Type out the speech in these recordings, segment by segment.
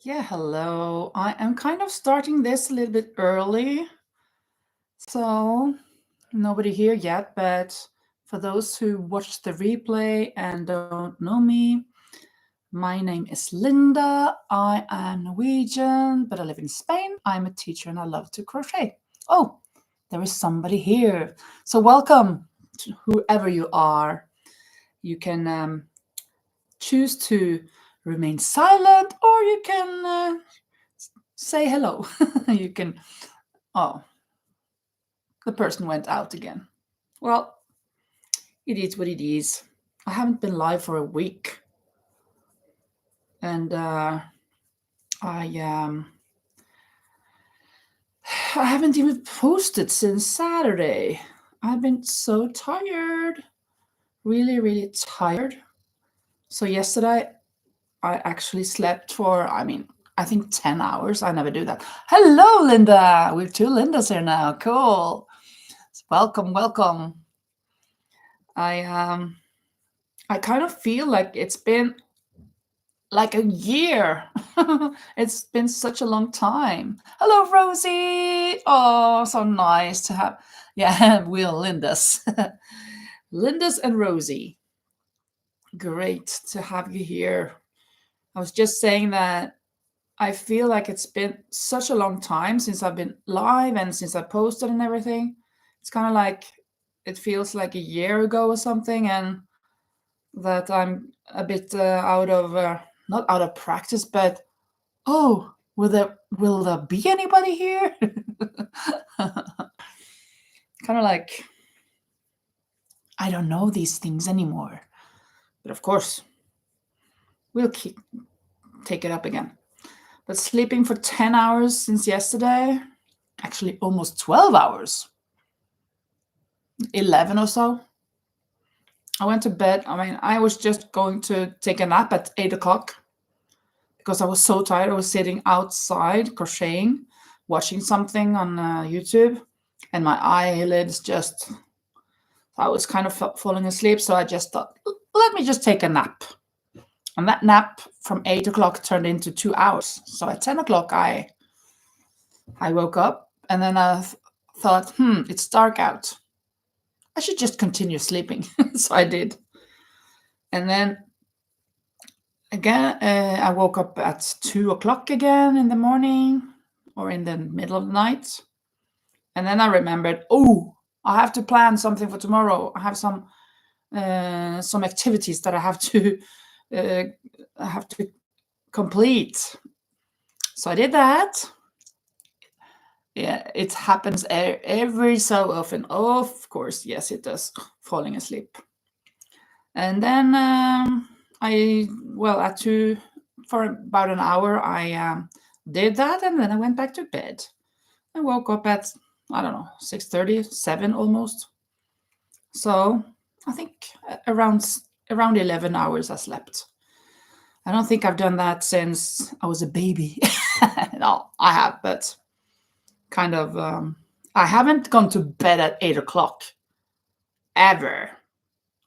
Yeah, hello. I am kind of starting this a little bit early, so nobody here yet, but for those who watch the replay and don't know me, my name is Linda. I am Norwegian, but I live in Spain. I'm a teacher and I love to crochet. Oh, there is somebody here. So welcome to whoever you are. You can choose to remain silent or you can say hello. You can. Oh, the person went out again. Well, it is what it is. I haven't been live for a week, and I I haven't even posted since Saturday. I've been so tired, really, really tired. So yesterday I actually slept for, I think 10 hours. I never do that. Hello, Linda. We have two Lindas here now. Cool. Welcome, welcome. I kind of feel like it's been like a year. It's been such a long time. Hello, Rosie. Oh, so nice to have. Yeah, we're Lindas. Lindas and Rosie. Great to have you here. I was just saying that I feel like it's been such a long time since I've been live and since I posted and everything. It's kind of like it feels like a year ago or something, and that I'm a bit out of not out of practice, but oh, will there be anybody here? Kind of like I don't know these things anymore. But of course, we'll take it up again. But sleeping for 10 hours since yesterday, actually almost 12 hours, 11 or so. I went to bed. I was just going to take a nap at 8 o'clock because I was so tired. I was sitting outside crocheting, watching something on YouTube, and my eyelids just, I was kind of falling asleep. So I just thought, let me just take a nap. And that nap from 8 o'clock turned into 2 hours. So at 10 o'clock, I woke up and then I thought, it's dark out. I should just continue sleeping. So I did. And then again, I woke up at 2 o'clock again in the morning or in the middle of the night. And then I remembered, oh, I have to plan something for tomorrow. I have some activities that I have to complete. So I did that. Yeah, it happens every so often. Of course, yes, it does. Falling asleep. And then for about an hour, I did that, and then I went back to bed. I woke up at, I don't know, 6:30, 7 almost. So I think around 11 hours I slept. I don't think I've done that since I was a baby. No, I have, but kind of, I haven't gone to bed at 8 o'clock ever.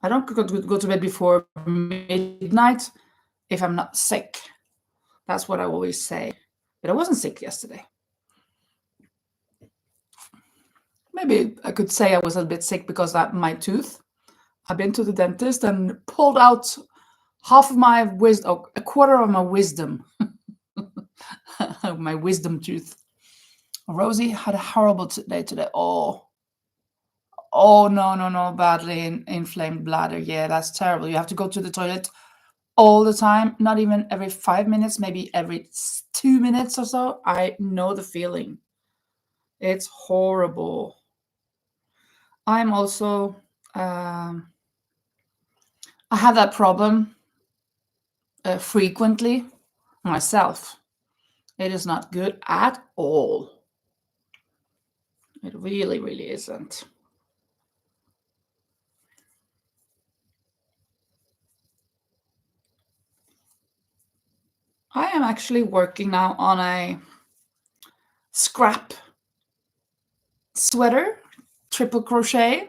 I don't go to bed before midnight if I'm not sick. That's what I always say. But I wasn't sick yesterday. Maybe I could say I was a bit sick because of my tooth. I've been to the dentist and pulled out half of my wisdom, a quarter of my wisdom, my wisdom tooth. Rosie had a horrible day today. Oh, no, badly inflamed bladder. Yeah, that's terrible. You have to go to the toilet all the time, not even every 5 minutes, maybe every 2 minutes or so. I know the feeling. It's horrible. I'm also, I have that problem frequently myself. It is not good at all. It really, really isn't. I am actually working now on a scrap sweater, triple crochet.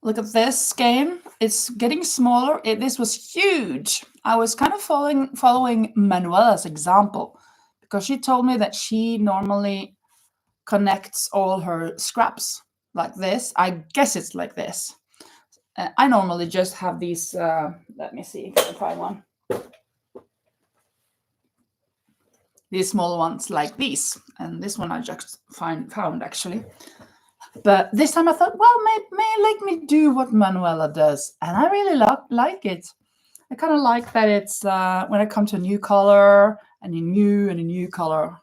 Look at this skein. it's getting smaller. This was huge. I was kind of following Manuela's example because she told me that she normally connects all her scraps like this. I guess it's like this. I normally just have these, let me see if I can find one. These small ones like these. And this one I just found actually. But this time I thought, well, may let me do what Manuela does. And I really like it. I kind of like that it's, when it comes to a new color and a new color,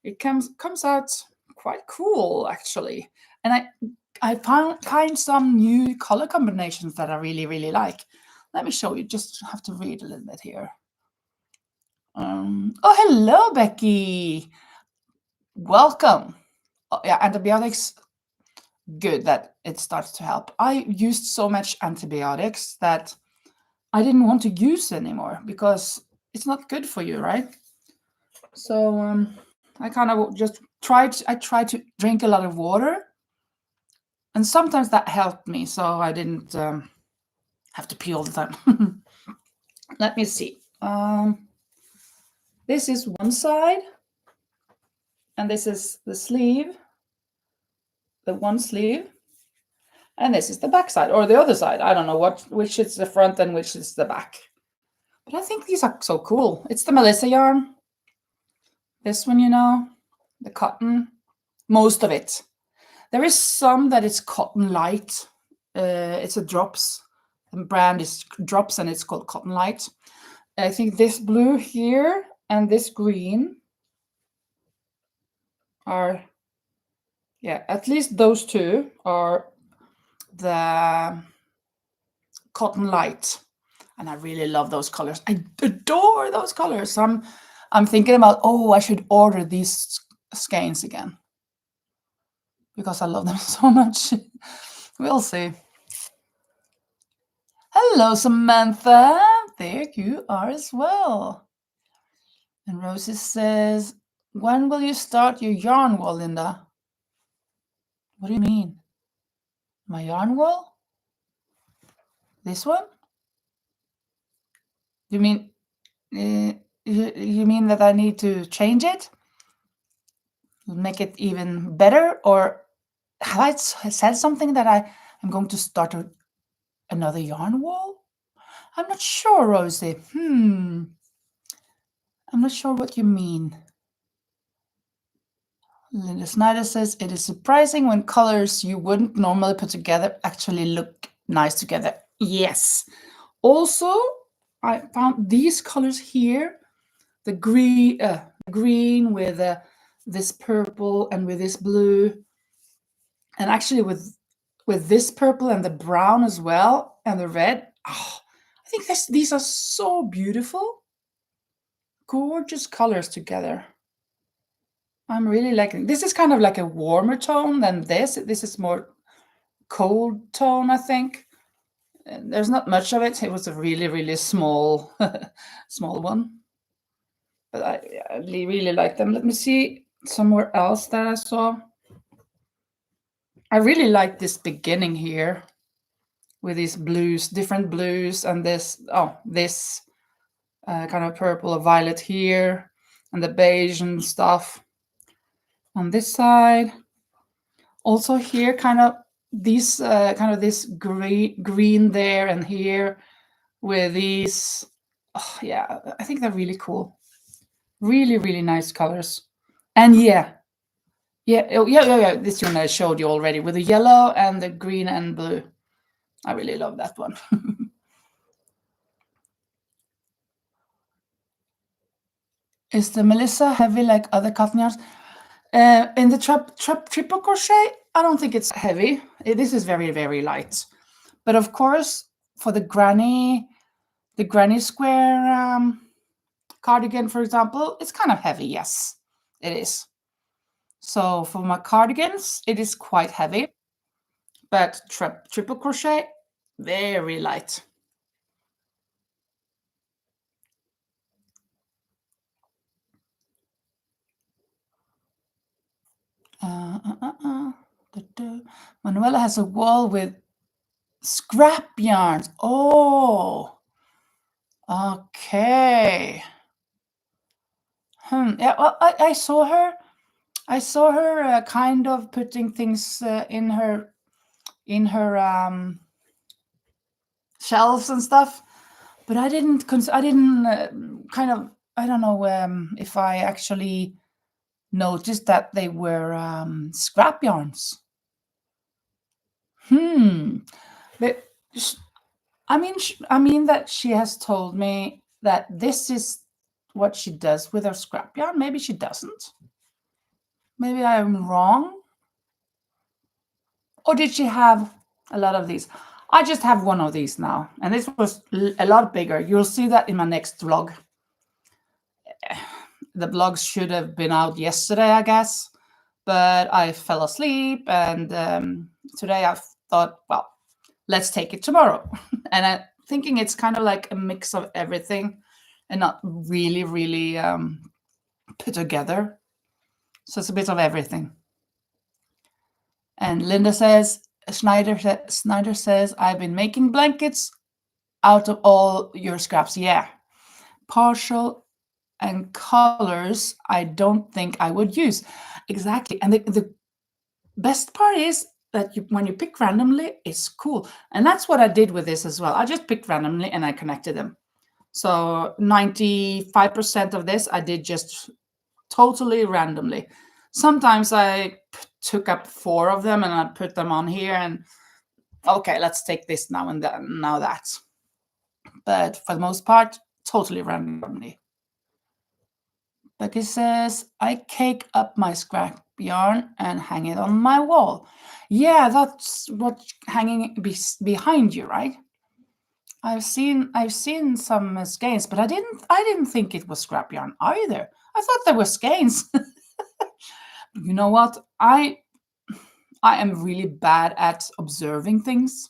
it comes out quite cool actually. And I find some new color combinations that I really like. Let me show you, just have to read a little bit here. Oh, hello, Becky. Welcome. Oh, yeah, antibiotics, good that it starts to help. I used so much antibiotics that I didn't want to use anymore because it's not good for you, right? So I kind of just tried to drink a lot of water, and sometimes that helped me, so I didn't have to pee all the time. Let me see. This is one side, and this is the sleeve, the one sleeve, and this is the back side, or the other side. I don't know which is the front and which is the back. But I think these are so cool. It's the Melissa yarn. This one, the cotton, most of it. There is some that is cotton light. It's a drops. The brand is drops and it's called Cotton Light. I think this blue here and this green are, yeah, at least those two are the Cotton Light. And I really love those colors. I adore those colors. I'm thinking about, I should order these skeins again because I love them so much. We'll see. Hello, Samantha. There you are as well. And Rosie says, when will you start your yarn wall, Linda? What do you mean? My yarn wall? This one? You mean you mean that I need to change it? Make it even better? Or have I said something that I'm going to start another yarn wall? I'm not sure, Rosie. I'm not sure what you mean. Linda Snyder says, it is surprising when colors you wouldn't normally put together actually look nice together. Yes. Also, I found these colors here, the green with this purple and with this blue, and actually with this purple and the brown as well, and the red. Oh, I think these are so beautiful. Gorgeous colors together. I'm really liking this. Is kind of like a warmer tone than this. This is more cold tone, I think. And there's not much of it. It was a really small small one. But I really like them. Let me see somewhere else that I saw. I really like this beginning here with these blues, different blues, and this kind of purple or violet here, and the beige and stuff on this side. Also here, kind of these this green there and here with these. Oh, yeah, I think they're really cool. Really nice colors. And yeah. This one I showed you already with the yellow and the green and blue. I really love that one. Is the Melissa heavy like other cotton yarns? In the triple crochet, I don't think it's heavy. This is very light. But of course, for the granny square cardigan, for example, it's kind of heavy. Yes, it is. So for my cardigans, it is quite heavy. But triple crochet, very light. Manuela has a wall with Scrap yarns. Oh, okay. Yeah, well, I saw her. I saw her kind of putting things in her shelves and stuff, but I didn't. I didn't kind of. I don't know if I actually noticed that they were scrap yarns. But I mean that she has told me that this is what she does with her scrap yarn. Maybe she doesn't. Maybe I'm wrong. Or did she have a lot of these? I just have one of these now, and this was a lot bigger. You'll see that in my next vlog. The vlogs should have been out yesterday, I guess, but I fell asleep, and today I thought, well, let's take it tomorrow. And I'm thinking it's kind of like a mix of everything and not really, really put together. So it's a bit of everything. And Linda says, Snyder says, I've been making blankets out of all your scraps. Yeah. Partial and colors I don't think I would use. Exactly. And the best part is that when you pick randomly, it's cool. And that's what I did with this as well. I just picked randomly and I connected them. So 95% of this I did just totally randomly. Sometimes I took up 4 of them and I put them on here and okay, let's take this now and then, now that. But for the most part, totally randomly. Becky says, I cake up my scrap yarn and hang it on my wall. Yeah, that's what hanging behind you, right? I've seen some skeins, but I didn't think it was scrap yarn either. I thought they were skeins. You know what? I am really bad at observing things.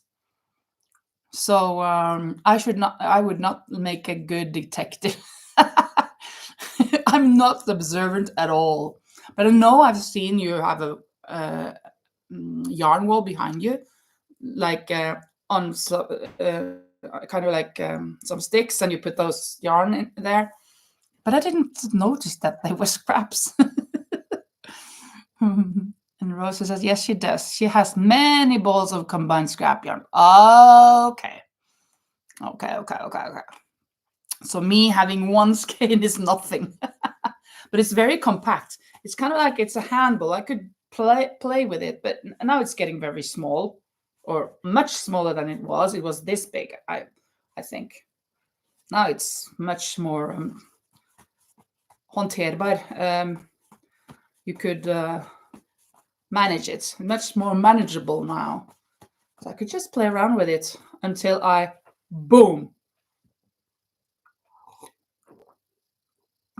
So I would not make a good detective. I'm not observant at all. But I know I've seen you have a yarn wall behind you, like on kind of like some sticks, and you put those yarn in there. But I didn't notice that they were scraps. And Rosa says, yes, she does. She has many balls of combined scrap yarn. Okay. So me having one skein is nothing. But it's very compact. It's kind of like it's a handball. I could play with it, but now it's getting very small, or much smaller than it was. It was this big, I think. Now it's much more hanterbar. You could manage it. Much more manageable now. So I could just play around with it until I, boom.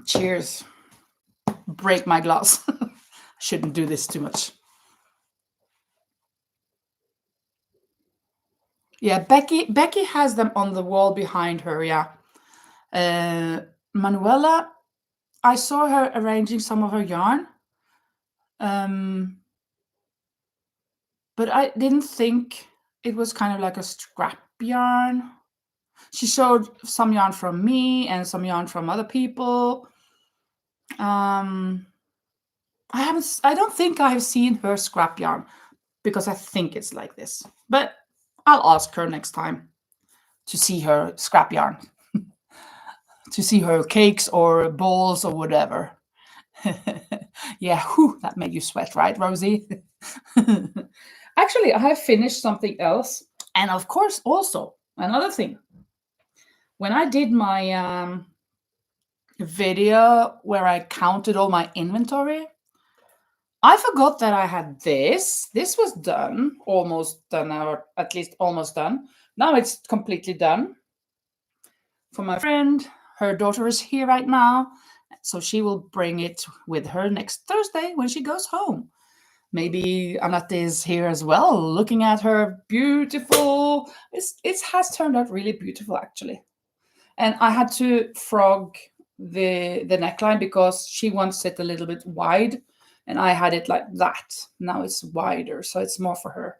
Cheers. Break my glass. Shouldn't do this too much. Yeah, Becky has them on the wall behind her. Yeah, Manuela, I saw her arranging some of her yarn, but I didn't think it was kind of like a scrap yarn. She showed some yarn from me and some yarn from other people. I don't think I've seen her scrap yarn, because I think it's like this. But I'll ask her next time to see her scrap yarn, to see her cakes or balls or whatever. Yeah, whew, that made you sweat, right, Rosie? Actually, I have finished something else. And of course, also another thing. When I did my video where I counted all my inventory, I forgot that I had this. This was done, almost done, or at least almost done. Now it's completely done. For my friend, her daughter is here right now, so she will bring it with her next Thursday when she goes home. Maybe Anette is here as well, looking at her beautiful. It has turned out really beautiful, actually. And I had to frog the neckline because she wants it a little bit wide, and I had it like that. Now it's wider, so it's more for her.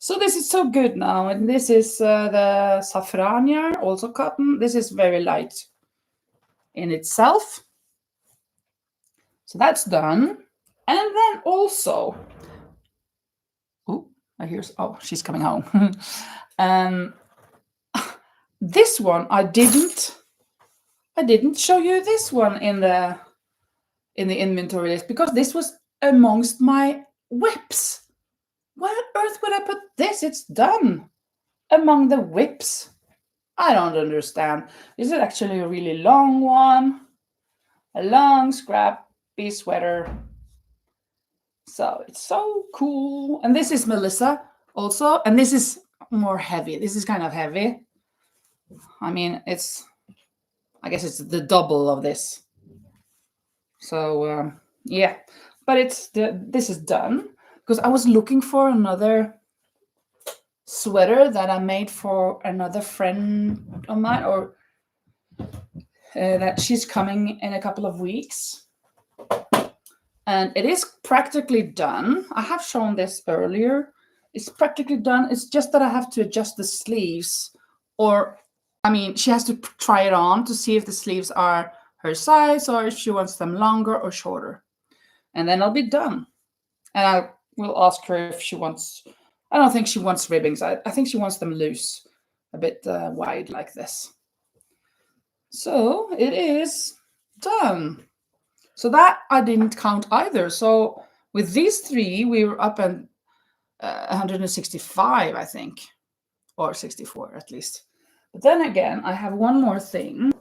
So this is so good now, and this is the saffron yarn, also cotton. This is very light in itself. So that's done. And then also, oh, she's coming home. This one I didn't show you this one in the inventory list because this was amongst my whips. Where on earth would I put this? It's done among the whips. I don't understand. This is actually a really long one, a long scrappy sweater. So it's so cool. And this is Melissa also, and this is more heavy. This is kind of heavy. I mean, I guess it's the double of this. So yeah, but this is done because I was looking for another sweater that I made for another friend of mine, or that she's coming in a couple of weeks. And it is practically done. I have shown this earlier. It's practically done. It's just that I have to adjust the sleeves, or I mean, she has to try it on to see if the sleeves are her size or if she wants them longer or shorter. And then I'll be done. And I will ask her if she wants, I don't think she wants ribbings. I think she wants them loose, a bit wide like this. So it is done. So that I didn't count either. So with these three, we were up at 165, I think, or 64 at least. But then again, I have one more thing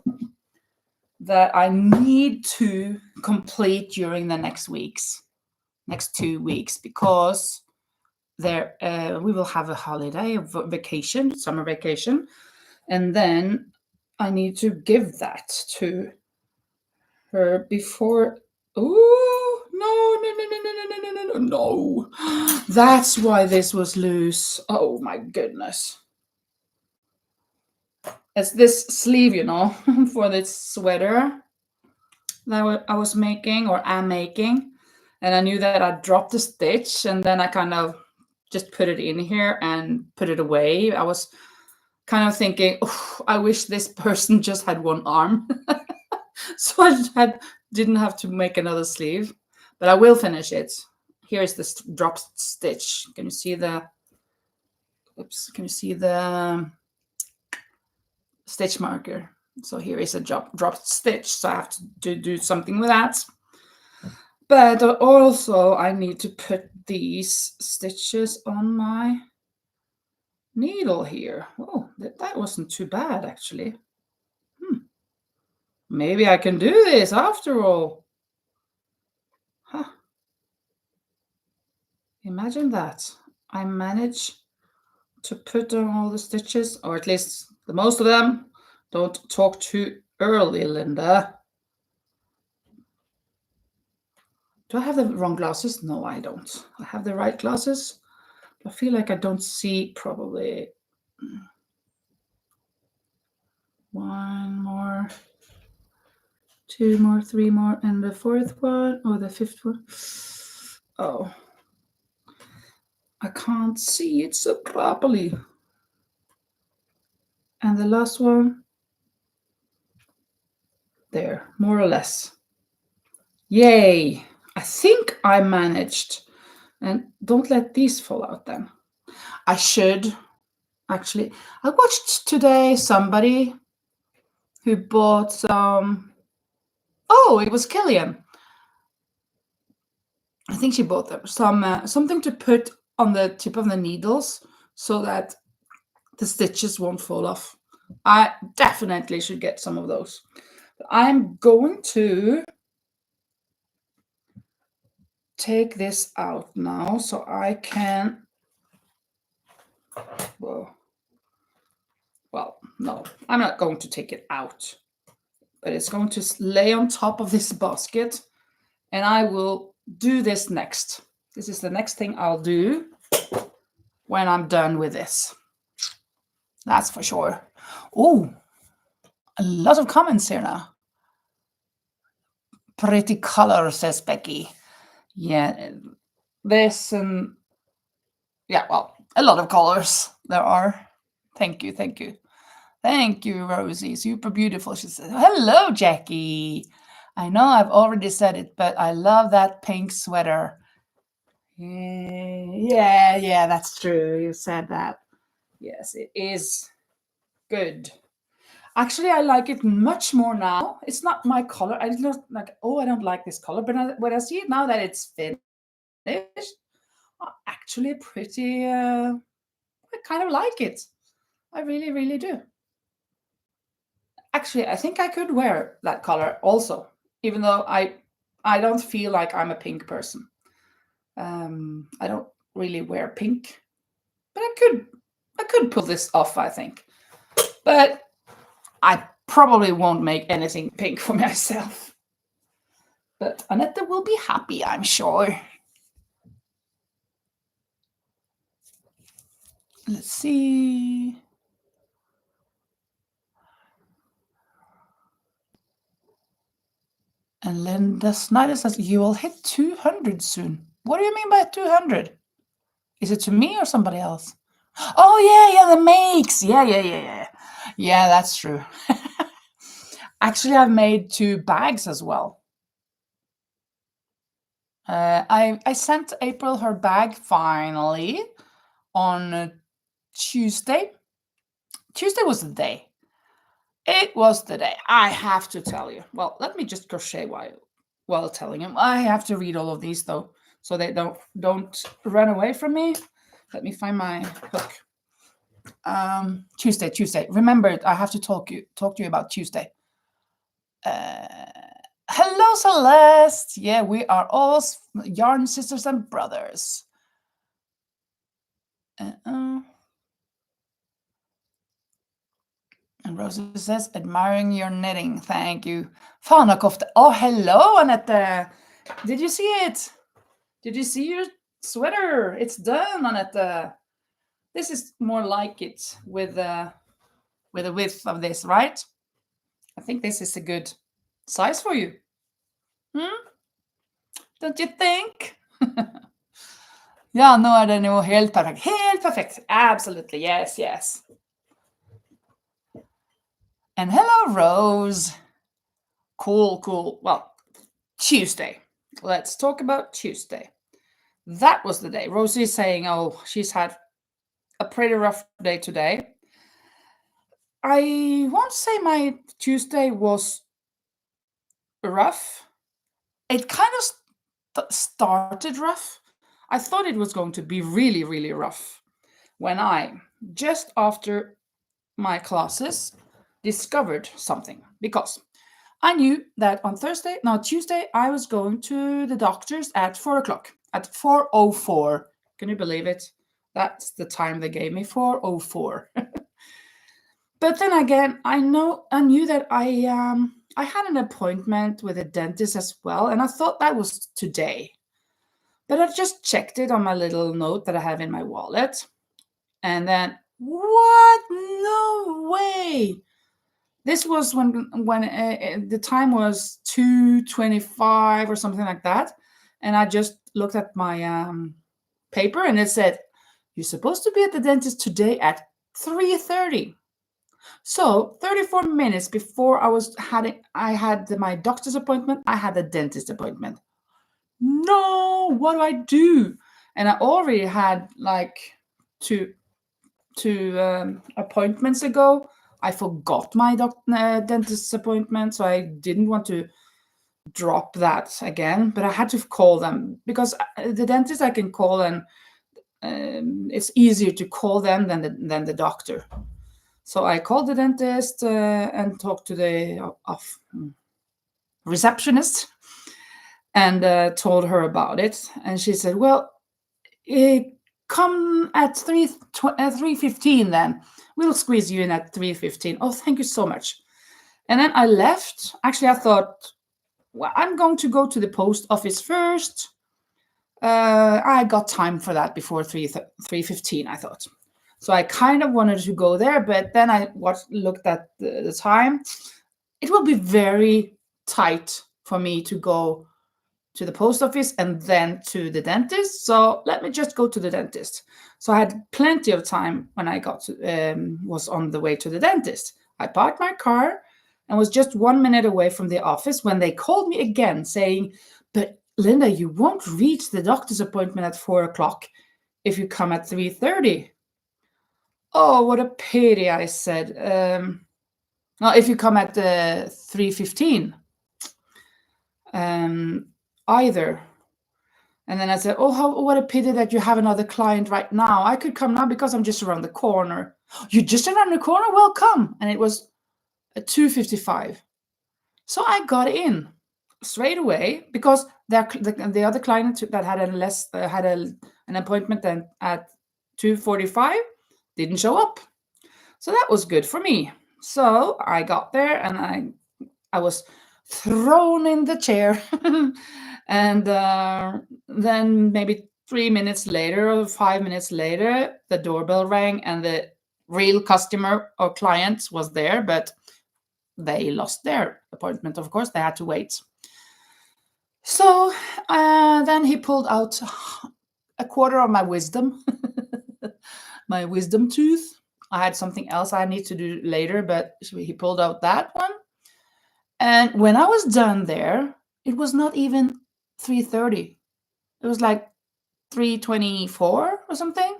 that I need to complete during the next 2 weeks, because we will have a holiday, a vacation, summer vacation, and then I need to give that to her before. Oh no! That's why this was loose. Oh my goodness! It's this sleeve, for this sweater that I was making, or am making, and I knew that I dropped the stitch, and then I kind of just put it in here and put it away. I was kind of thinking, oh, I wish this person just had one arm. So I didn't have to make another sleeve, but I will finish it. Here's the dropped stitch. Can you see the stitch marker? So here is a dropped stitch, so I have to do something with that. But also I need to put these stitches on my needle here. Oh, that wasn't too bad actually. Maybe I can do this after all. Huh. Imagine that. I managed to put on all the stitches, or at least the most of them. Don't talk too early, Linda. Do I have the wrong glasses? No, I don't. I have the right glasses. I feel like I don't see probably. One more, two more, three more, and the fourth one, or the fifth one. Oh, I can't see it so properly. And the last one, there, more or less. Yay! I think I managed. And don't let these fall out then. I should. Actually, I watched today somebody who bought some. Oh, it was Killian. I think she bought them something to put on the tip of the needles so that the stitches won't fall off. I definitely should get some of those. But I'm going to take this out now so I can. Well, no, I'm not going to take it out, but it's going to lay on top of this basket, and I will do this next. This is the next thing I'll do when I'm done with this. That's for sure. Oh, a lot of comments here now. Pretty color, says Becky. Yeah, this and yeah, well, A lot of colors there are. Thank you, thank you. Thank you, Rosie. Super beautiful. She said, hello, Jackie. I know I've already said it, but I love that pink sweater. Yeah, that's true. You said that. Yes, it is good. Actually, I like it much more now. It's not my color. I don't like, oh, I don't like this color. But when I see it now that it's finished, actually pretty, I kind of like it. I really, really do. Actually, I think I could wear that color also, even though I don't feel like I'm a pink person. I don't really wear pink, but I could pull this off, I think. But I probably won't make anything pink for myself. But Annette will be happy, I'm sure. Let's see. And Linda Snyder says, you will hit 200 soon. What do you mean by 200? Is it to me or somebody else? Oh, yeah, the makes. Yeah. Yeah, that's true. Actually, I've made 2 bags as well. I sent April her bag finally on Tuesday. Tuesday was the day. It was the day. I have to tell you. Well, let me just crochet while telling him. I have to read all of these though, so they don't run away from me. Let me find my hook. Tuesday. Remember, I have to talk to you about Tuesday. Hello, Celeste. Yeah, we are all yarn sisters and brothers. And Rosie says, admiring your knitting. Thank you. Fanakofte. Oh, hello, Annette. Did you see it? Did you see your sweater? It's done, Annette. This is more like it with the width of this, right? I think this is a good size for you. Don't you think? Ja, nu är det nog helt perfekt. Helt perfekt. Absolutely. Yes. And hello, Rose. Cool. Well, Tuesday. Let's talk about Tuesday. That was the day. Rosie is saying, oh, she's had a pretty rough day today. I won't say my Tuesday was rough. It kind of started rough. I thought it was going to be really, really rough when I, just after my classes, discovered something. Because I knew that on Tuesday, I was going to the doctor's at 4 o'clock, at 4:04. Can you believe it? That's the time they gave me, 4:04. But then again, I knew that I had an appointment with a dentist as well, and I thought that was today. But I just checked it on my little note that I have in my wallet, and then what? No way! This was when the time was 2:25 or something like that, and I just looked at my paper, and it said, "You're supposed to be at the dentist today at 3:30." So 34 minutes before I had my doctor's appointment, I had a dentist appointment. No, what do I do? And I already had like two appointments ago. I forgot my dentist's appointment, so I didn't want to drop that again. But I had to call them because the dentist I can call, and it's easier to call them than the doctor. So I called the dentist and talked to the receptionist and told her about it. And she said, well, come at 3:15 then. We'll squeeze you in at 3:15. Oh, thank you so much. And then I left. Actually, I thought, well, I'm going to go to the post office first. I got time for that before 3:15, I thought. So I kind of wanted to go there, but then I looked at the time. It will be very tight for me to go to the post office and then to the dentist. So let me just go to the dentist. So I had plenty of time when I was on the way to the dentist. I parked my car and was just 1 minute away from the office when they called me again saying, "But Linda, you won't reach the doctor's appointment at 4 o'clock if you come at 3:30. Oh, what a pity, I said. No, if you come at 3:15, either. And then I said, "Oh, what a pity that you have another client right now. I could come now because I'm just around the corner." "You're just around the corner? Well, come." And it was at 2:55. So I got in straight away because the other client that had an appointment then at 2:45 didn't show up. So that was good for me. So I got there and I was thrown in the chair. And then maybe 3 minutes later or 5 minutes later, the doorbell rang and the real customer or client was there, but they lost their appointment, of course. They had to wait. So then he pulled out a quarter of my wisdom, my wisdom tooth. I had something else I need to do later, but he pulled out that one. And when I was done there, it was not even 3:30. It was like 3:24 or something.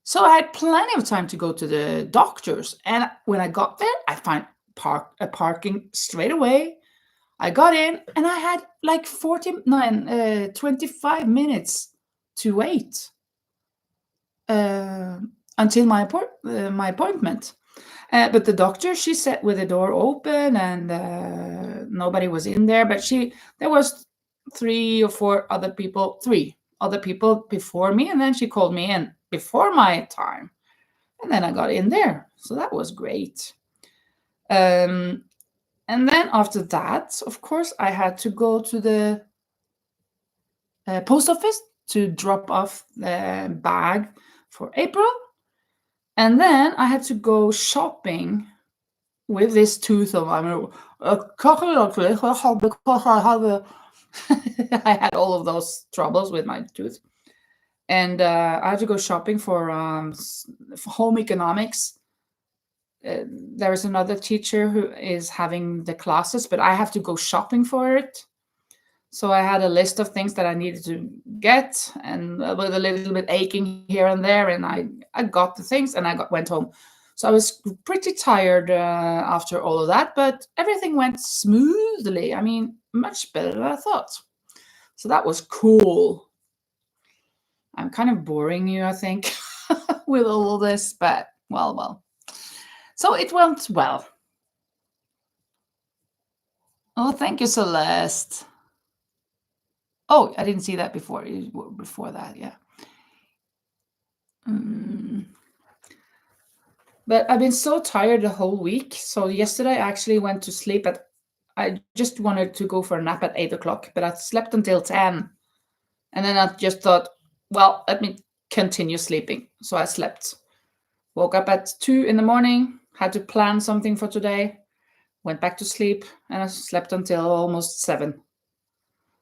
So I had plenty of time to go to the doctors. And when I got there, I found parking straight away. I got in and I had like 25 minutes to wait until my appointment. But the doctor, she sat with the door open and nobody was in there. But there was three other people before me, and then she called me in before my time, and then I got in there. So that was great. And then after that, of course, I had to go to the post office to drop off the bag for April. And then I had to go shopping with this tooth of mine. I had all of those troubles with my tooth. And I had to go shopping for home economics. There is another teacher who is having the classes, but I have to go shopping for it. So I had a list of things that I needed to get, and with a little bit aching here and there, and I got the things, and went home. So I was pretty tired after all of that, but everything went smoothly. I mean, much better than I thought. So that was cool. I'm kind of boring you, I think, with all of this, but well. So it went well. Oh, thank you, Celeste. Oh, I didn't see that before that, yeah. But I've been so tired the whole week. So yesterday I actually went to sleep I just wanted to go for a nap at 8 o'clock, but I slept until 10. And then I just thought, well, let me continue sleeping. So I slept. Woke up at 2 in the morning, had to plan something for today, went back to sleep, and I slept until almost 7.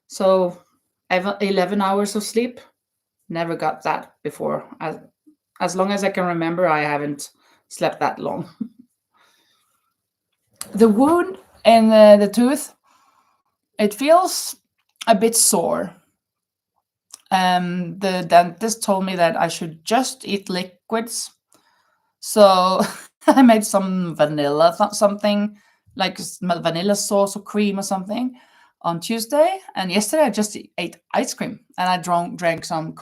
So I have 11 hours of sleep. Never got that before. As long as I can remember, I haven't slept that long. The wound in the tooth, it feels a bit sore. The dentist told me that I should just eat liquids. So I made some vanilla something, like vanilla sauce or cream or something on Tuesday. And yesterday I just ate ice cream, and I drank some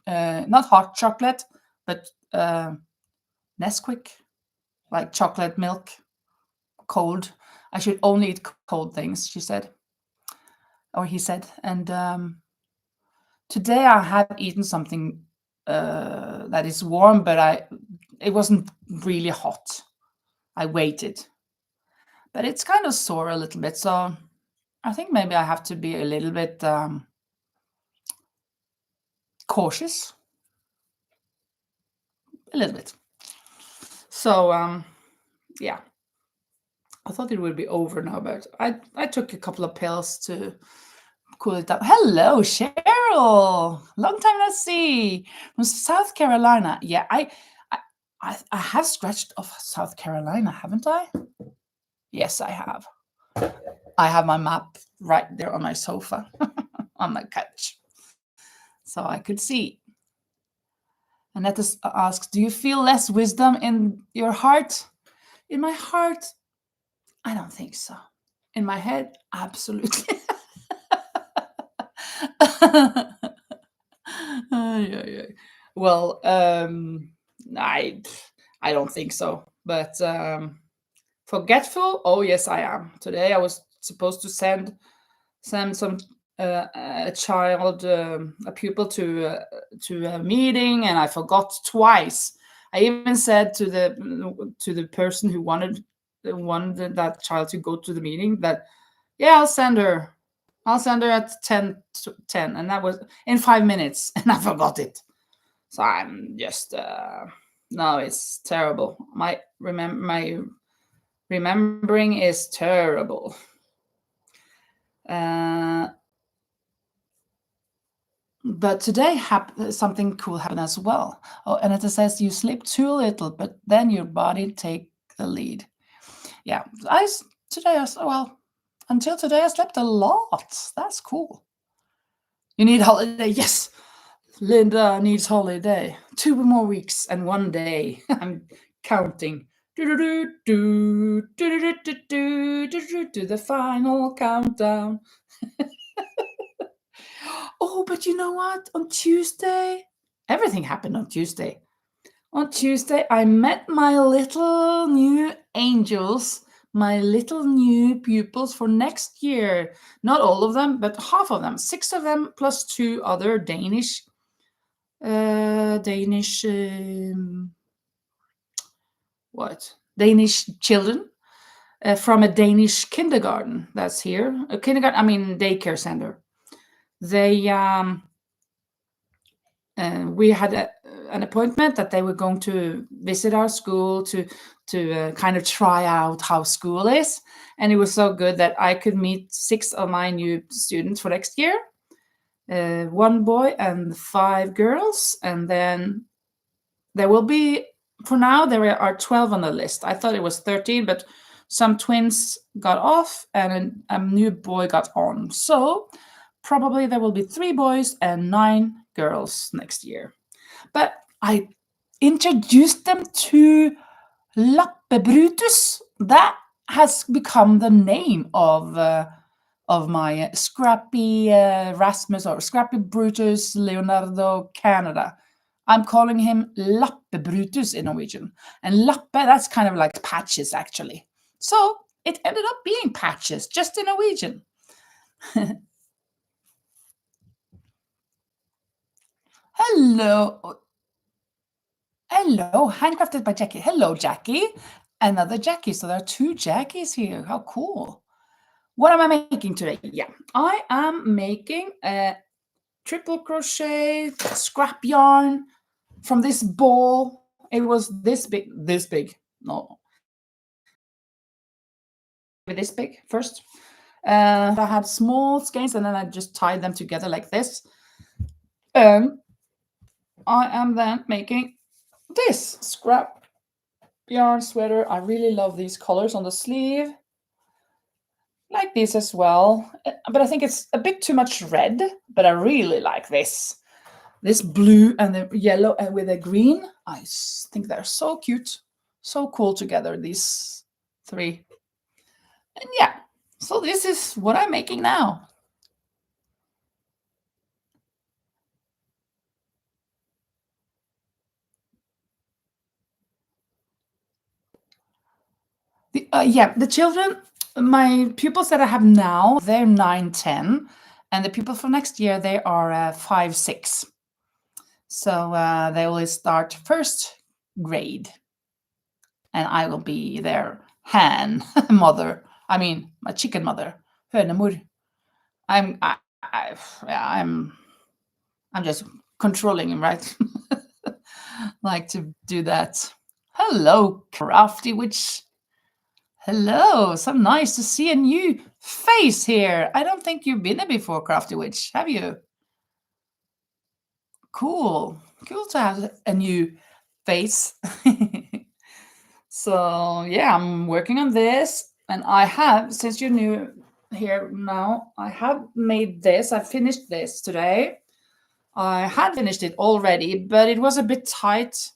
not hot chocolate, but Nesquik, like chocolate milk, cold. I should only eat cold things, she said, or he said. And today I have eaten something that is warm, but it wasn't really hot. I waited, but it's kind of sore a little bit. So I think maybe I have to be a little bit cautious, a little bit. So yeah, I thought it would be over now, but I took a couple of pills to cool it down. Hello, Cheryl. Long time no see. From South Carolina. Yeah, I have scratched off South Carolina, haven't I? Yes, I have. I have my map right there on my sofa, on my couch, so I could see. Annette asks, do you feel less wisdom in your heart? In my heart, I don't think so. In my head, absolutely. Yeah, yeah. Well, I don't think so. But forgetful? Oh yes, I am. Today I was supposed to send some a child, a pupil to a meeting, and I forgot twice. I even said to the person who wanted that child to go to the meeting that, yeah, I'll send her. I'll send her at 10, and that was in 5 minutes, and I forgot it. So I'm just no, it's terrible. My remembering is terrible. But today something cool happened as well. Oh, and it says you sleep too little, but then your body take the lead. Yeah, until today I slept a lot. That's cool. You need holiday, yes. Linda needs holiday. 2 more weeks and 1 day. I'm counting. Do the final countdown. Oh, but you know what? On Tuesday, everything happened on Tuesday. On Tuesday, I met my little new angels, my little new pupils for next year. Not all of them, but half of them. 6 of them plus 2 other Danish children from a Danish kindergarten that's here. A kindergarten, I mean daycare center. They we had an appointment that they were going to visit our school to kind of try out how school is, and it was so good that I could meet 6 of my new students for next year. 1 boy and 5 girls, and then there will be, for now there are 12 on the list. I thought it was 13, but some twins got off and a new boy got on. So probably there will be 3 boys and 9 girls next year. But I introduced them to Lappebrutus. That has become the name of my Scrappy Rasmus, or Scrappy Brutus Leonardo Canada. I'm calling him Lappebrutus in Norwegian. And Lappe, that's kind of like patches, actually. So it ended up being patches, just in Norwegian. Hello. Hello, handcrafted by Jackie. Hello, Jackie. Another Jackie. So there are 2 Jackies here. How cool. What am I making today? Yeah, I am making a triple crochet scrap yarn from this ball. It was this big. No, this big first. I had small skeins and then I just tied them together like this. And I am then making this scrap yarn sweater. I really love these colors on the sleeve. Like this as well, but I think it's a bit too much red, but I really like this blue and the yellow and with the green. I think they're so cute, so cool together, these 3. And yeah, so this is what I'm making now. The children, my pupils that I have now, they're 9, 10, and the people for next year, they are 5, 6. So they will start first grade, and I will be their hen mother. I mean, my chicken mother, hönemor. I'm just controlling him, right? Like to do that. Hello, crafty witch. Hello, so nice to see a new face here. I don't think you've been there before, Crafty Witch, have you? Cool. Cool to have a new face. So yeah, I'm working on this, and I have, since you're new here now, I have made this. I finished this today. I had finished it already, but it was a bit tight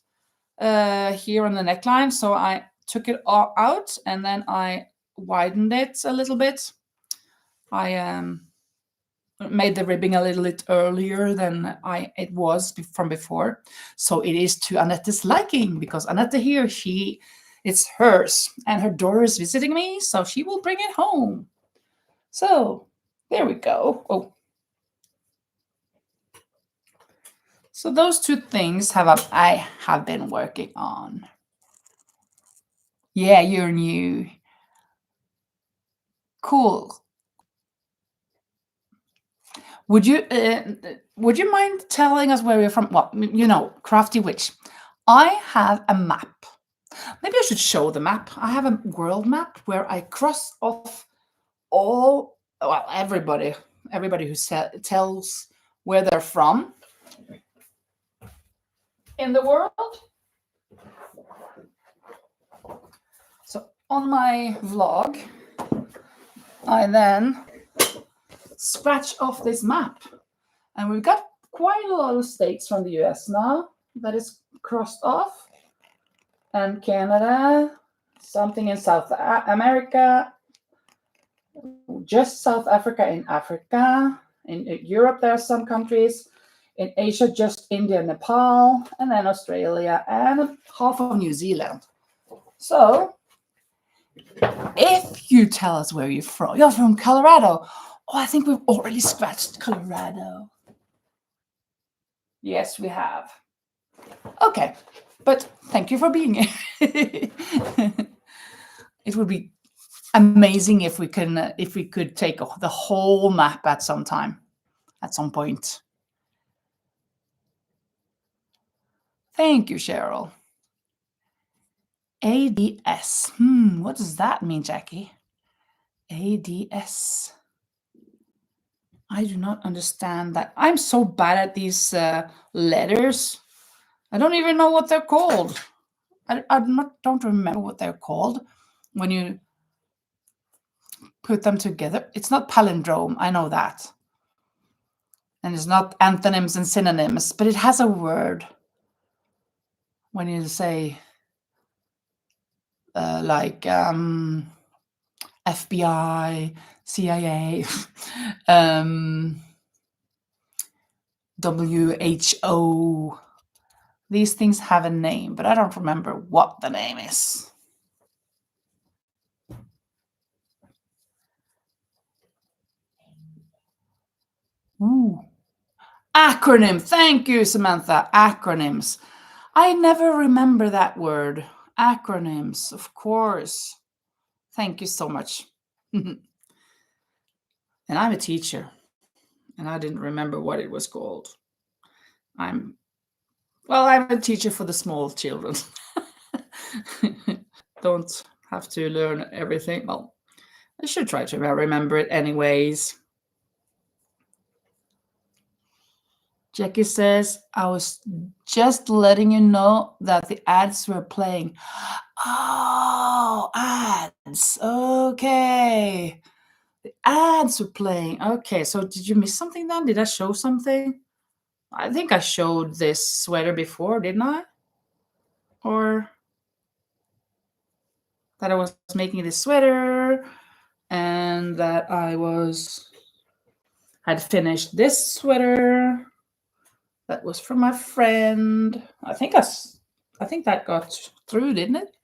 here on the neckline, so I took it all out and then I widened it a little bit. I made the ribbing a little bit earlier than it was from before, so it is to Annette's liking, because Annette here, it's hers, and her daughter is visiting me, so she will bring it home. So there we go. Oh, so those two things I have been working on. Yeah, you're new. Cool. Would you mind telling us where you're from? Well, Crafty Witch. I have a map. Maybe I should show the map. I have a world map where I cross off everybody who tells where they're from in the world. So on my vlog, I then scratch off this map, and we've got quite a lot of states from the US now that is crossed off, and Canada, something in South America, just South Africa in Africa. In Europe, there are some countries. In Asia, just India and Nepal, and then Australia, and half of New Zealand. So, if you tell us where you're from Colorado. Oh, I think we've already scratched Colorado. Yes, we have. Okay, but thank you for being here. It would be amazing if we could take the whole map at some point. Thank you, Cheryl. ADS. What does that mean, Jackie? ADS. I do not understand that. I'm so bad at these letters. I don't even know what they're called. I don't remember what they're called when you put them together. It's not palindrome, I know that. And it's not antonyms and synonyms, but it has a word when you say like FBI, CIA, WHO. These things have a name, but I don't remember what the name is. Ooh. Acronym. Thank you, Samantha. Acronyms. I never remember that word. Acronyms, of course. Thank you so much. And I'm a teacher, and I didn't remember what it was called. I'm a teacher for the small children. Don't have to learn everything. Well, I should try to remember it anyways. Jackie says, I was just letting you know that the ads were playing. Oh, ads. Okay. The ads were playing. Okay, so did you miss something then? Did I show something? I think I showed this sweater before, didn't I? Or that I was making this sweater and that I had finished this sweater. That was from my friend. I think that got through, didn't it?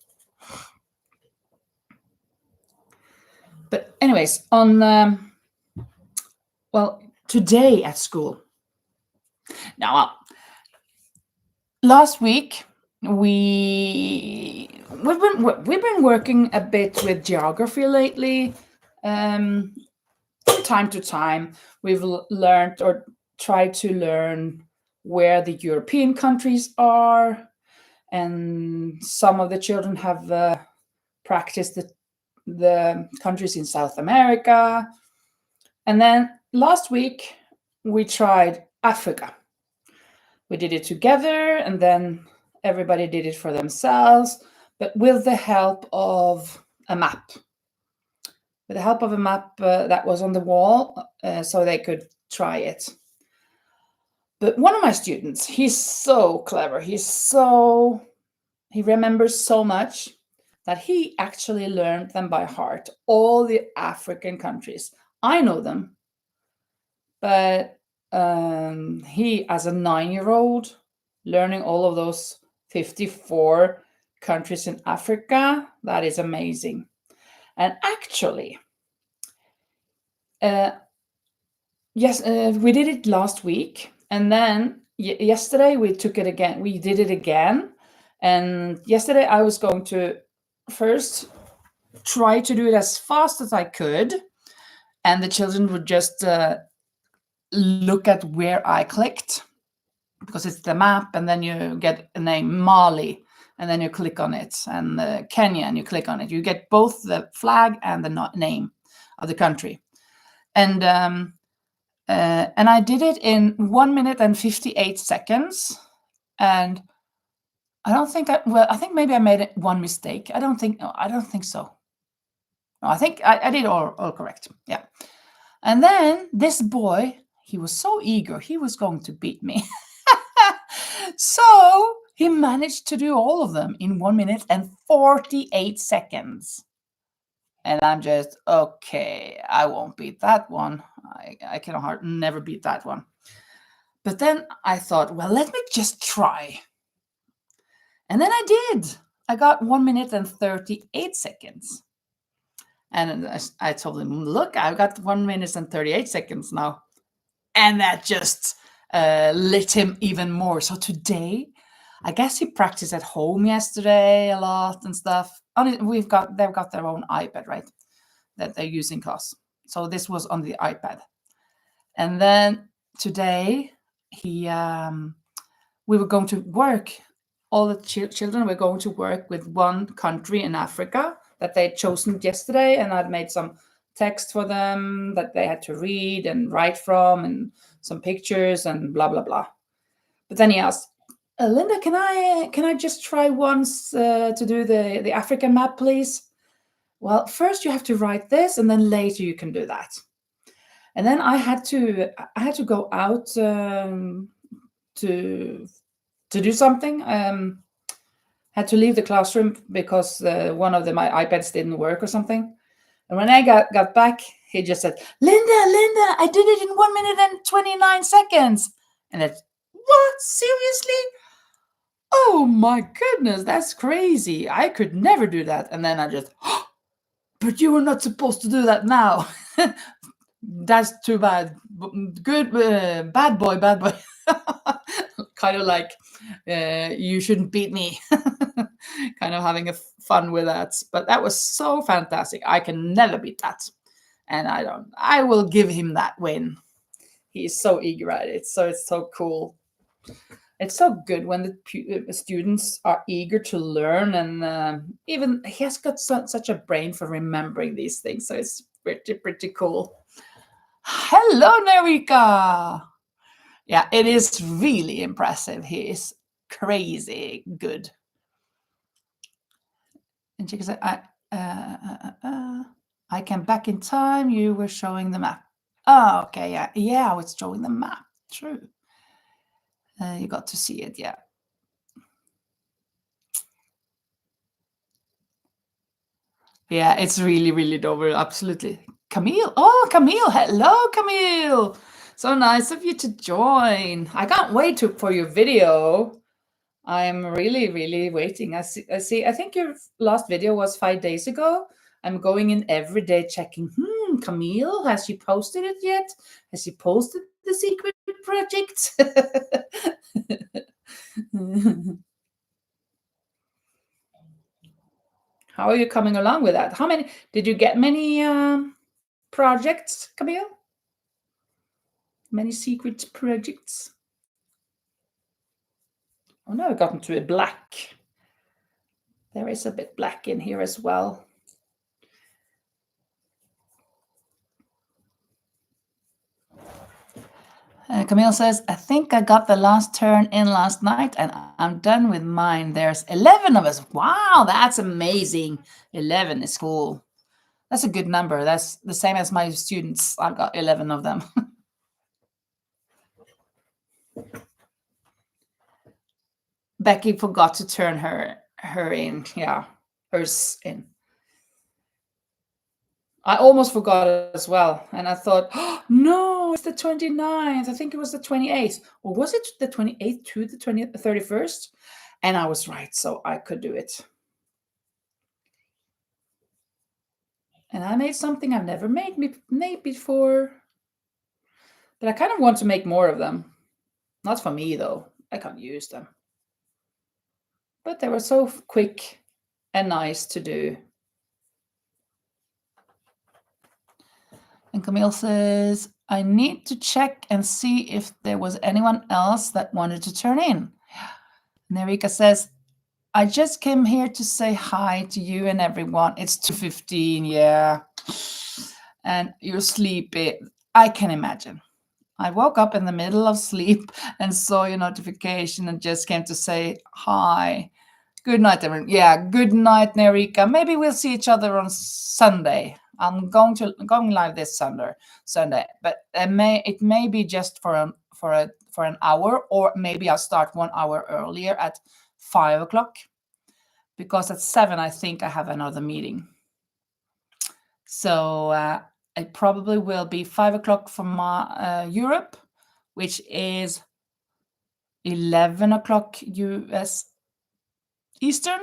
But anyways, on today at school. Now, last week we've been working a bit with geography lately. Time to time, we've learned or tried to learn where the European countries are, and some of the children have practiced the countries in South America. And then last week we tried Africa. We did it together, and then everybody did it for themselves, but with the help of a map. With the help of a map that was on the wall, so they could try it. But one of my students, he's so clever. He remembers so much that he actually learned them by heart, all the African countries. I know them, but he, as a 9-year-old, learning all of those 54 countries in Africa, that is amazing. And actually, yes, we did it last week, and then yesterday we took it again. We did it again, and yesterday I was going to first try to do it as fast as I could, and the children would just look at where I clicked, because it's the map, and then you get a name, Mali, and then you click on it, and Kenya, and you click on it. You get both the flag and the name of the country. And I did it in 1 minute and 58 seconds. And I think maybe I made one mistake. I don't think so. No, I think I did all correct. Yeah. And then this boy, he was so eager. He was going to beat me. So he managed to do all of them in 1 minute and 48 seconds. And I'm just, okay, I won't beat that one. I can never beat that one. But then I thought, well, let me just try. And then I did. I got 1 minute and 38 seconds. And I told him, look, I've got 1 minute and 38 seconds now. And that just lit him even more. So today, I guess he practiced at home yesterday a lot and stuff. They've got their own iPad, right? That they use in class. So this was on the iPad. And then today, we were going to work. All the children were going to work with one country in Africa that they'd chosen yesterday, and I'd made some text for them that they had to read and write from, and some pictures and blah blah blah. But then he asked, Linda, can I just try once to do the African map, please? Well, first you have to write this, and then later you can do that. And then I had to go out to do something. Had to leave the classroom because one of my iPads didn't work or something. And when I got back, he just said, Linda, I did it in 1 minute and 29 seconds. And it's, what? Seriously? Oh my goodness, that's crazy. I could never do that. And then I just, oh, but you were not supposed to do that now. That's too bad. Good, bad boy. Kind of like, you shouldn't beat me. Kind of having a fun with that. But that was so fantastic. I can never beat that. And I will give him that win. He is so eager at it. So it's so cool. It's so good when the students are eager to learn, and even he has got such a brain for remembering these things. So it's pretty cool. Hello, Narika. Yeah, it is really impressive. He is crazy good. And she said, I came back in time. You were showing the map. Oh, okay. Yeah, I was showing the map. True. You got to see it, yeah. Yeah, it's really, really adorable. Absolutely. Camille. Oh, Camille. Hello, Camille. So nice of you to join. I can't wait for your video. I'm really, really waiting. I see. I think your last video was 5 days ago. I'm going in every day checking. Camille, has she posted it yet? Has she posted the secret project? How are you coming along with that? Did you get many projects, Camille? Many secret projects? Oh no, I got into a black. There is a bit black in here as well. Camille says, I think I got the last turn in last night and I'm done with mine. There's 11 of us. Wow, that's amazing. 11 is cool. That's a good number. That's the same as my students. I've got 11 of them. Becky forgot to turn her in. Yeah, hers in. I almost forgot it as well. And I thought, oh, no, it's the 29th. I think it was the 28th. Or was it the 28th to the 31st? And I was right, so I could do it. And I made something I've never made before. But I kind of want to make more of them. Not for me, though. I can't use them. But they were so quick and nice to do. And Camille says, I need to check and see if there was anyone else that wanted to turn in. And Erika says, I just came here to say hi to you and everyone. It's 2:15, yeah. And you're sleepy. I can imagine. I woke up in the middle of sleep and saw your notification and just came to say hi. Good night, everyone. Yeah, good night, Nerika. Maybe we'll see each other on Sunday. I'm going live this Sunday, but it may be just for an hour, or maybe I'll start 1 hour earlier at 5 o'clock, because at 7 I think I have another meeting. So it probably will be 5 o'clock for Europe, which is 11 o'clock US Eastern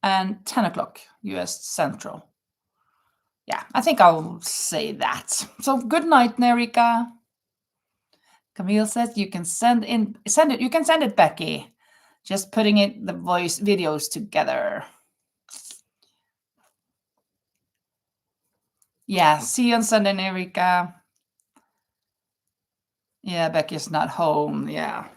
and 10 o'clock US Central. Yeah, I think I'll say that. So good night, Nerika. Camille says you can send it. You can send it, Becky. Just putting the voice videos together. Yeah, see you on Sunday, Nerika. Yeah, Becky's not home. Yeah.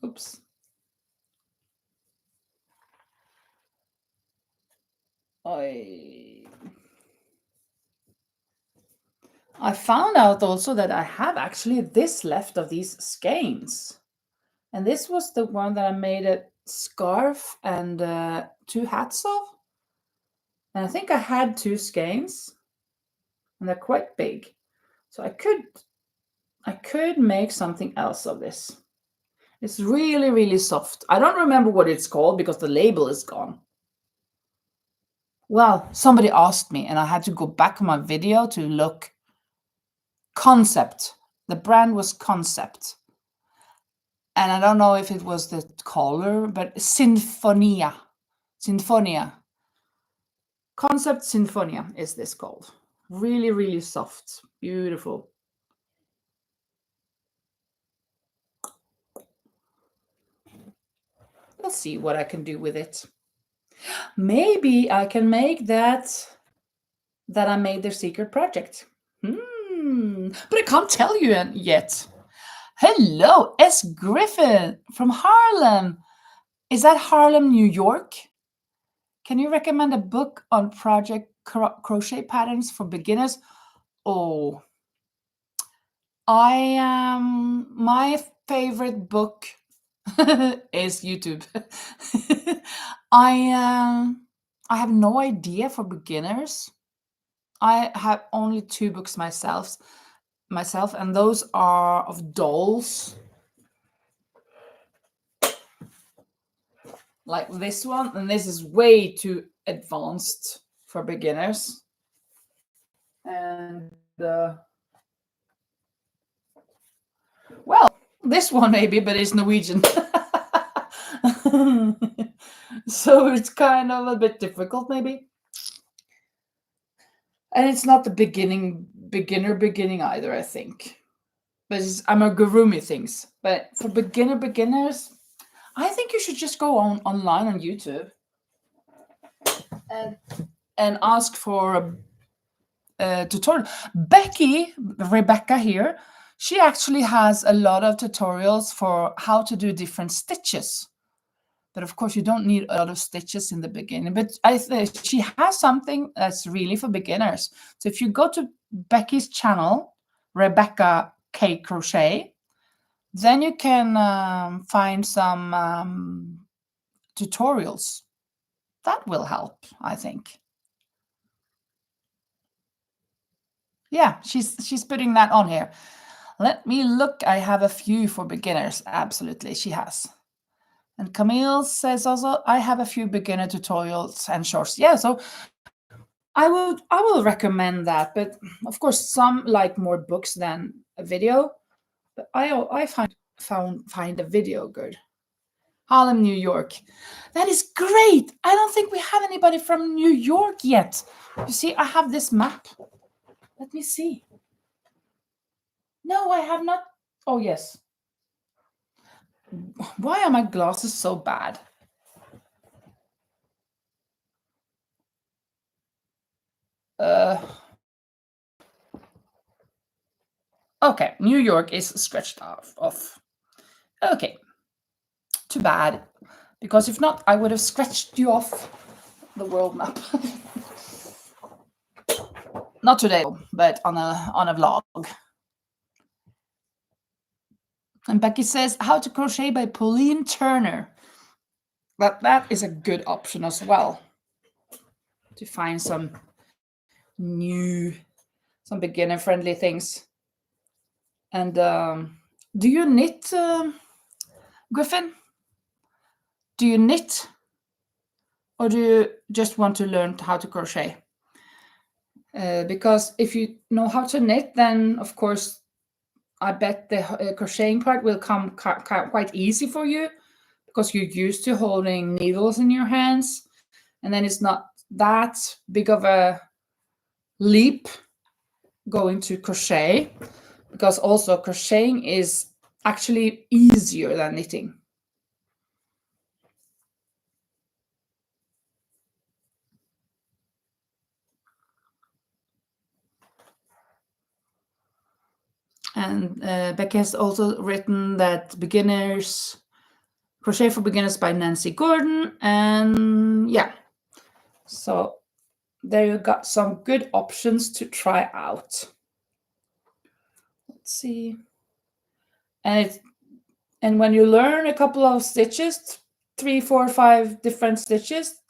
Oops. I found out also that I have actually this left of these skeins. And this was the one that I made a scarf and 2 hats of. And I think I had 2 skeins. And they're quite big. So I could make something else of this. It's really, really soft. I don't remember what it's called because the label is gone. Well, somebody asked me and I had to go back on my video to look. Concept. The brand was Concept. And I don't know if it was the color, but Sinfonia. Concept Sinfonia is this called. Really, really soft. Beautiful. Let's see what I can do with it. Maybe I can make that I made their secret project. But I can't tell you yet. Hello, S. Griffin from Harlem. Is that Harlem, New York? Can you recommend a book on project crochet patterns for beginners? Oh, my favorite book is YouTube. I have no idea for beginners. I have only 2 books myself, and those are of dolls. Like this one, and this is way too advanced for beginners. And well, this one maybe, but it's Norwegian. So it's kind of a bit difficult maybe. And it's not the beginning either, I think. But it's amigurumi things. But for beginners, I think you should just go online on YouTube and ask for a tutorial. Rebecca here, she actually has a lot of tutorials for how to do different stitches. But of course, you don't need a lot of stitches in the beginning. But she has something that's really for beginners. So if you go to Becky's channel, Rebecca K Crochet, then you can find some tutorials. That will help, I think. Yeah, she's putting that on here. Let me look. I have a few for beginners. Absolutely, she has. And Camille says also, I have a few beginner tutorials and shorts. Yeah, so I will recommend that. But of course, some like more books than a video. But I find a video good. Harlem, New York. That is great. I don't think we have anybody from New York yet. You see, I have this map. Let me see. No, I have not. Oh, yes. Why are my glasses so bad? Okay, New York is scratched off. Okay, too bad. Because if not, I would have scratched you off the world map. Not today, but on a vlog. And Becky says, How to Crochet by Pauline Turner. That is a good option as well. To find some beginner-friendly things. And do you knit, Griffin? Do you knit? Or do you just want to learn how to crochet? Because if you know how to knit, then of course, I bet the crocheting part will come quite easy for you because you're used to holding needles in your hands. And then it's not that big of a leap going to crochet, because also crocheting is actually easier than knitting. And Becky has also written that Crochet for Beginners by Nancy Gordon. And yeah, so there you got some good options to try out. Let's see. And when you learn a couple of stitches, 3, 4, 5 different stitches,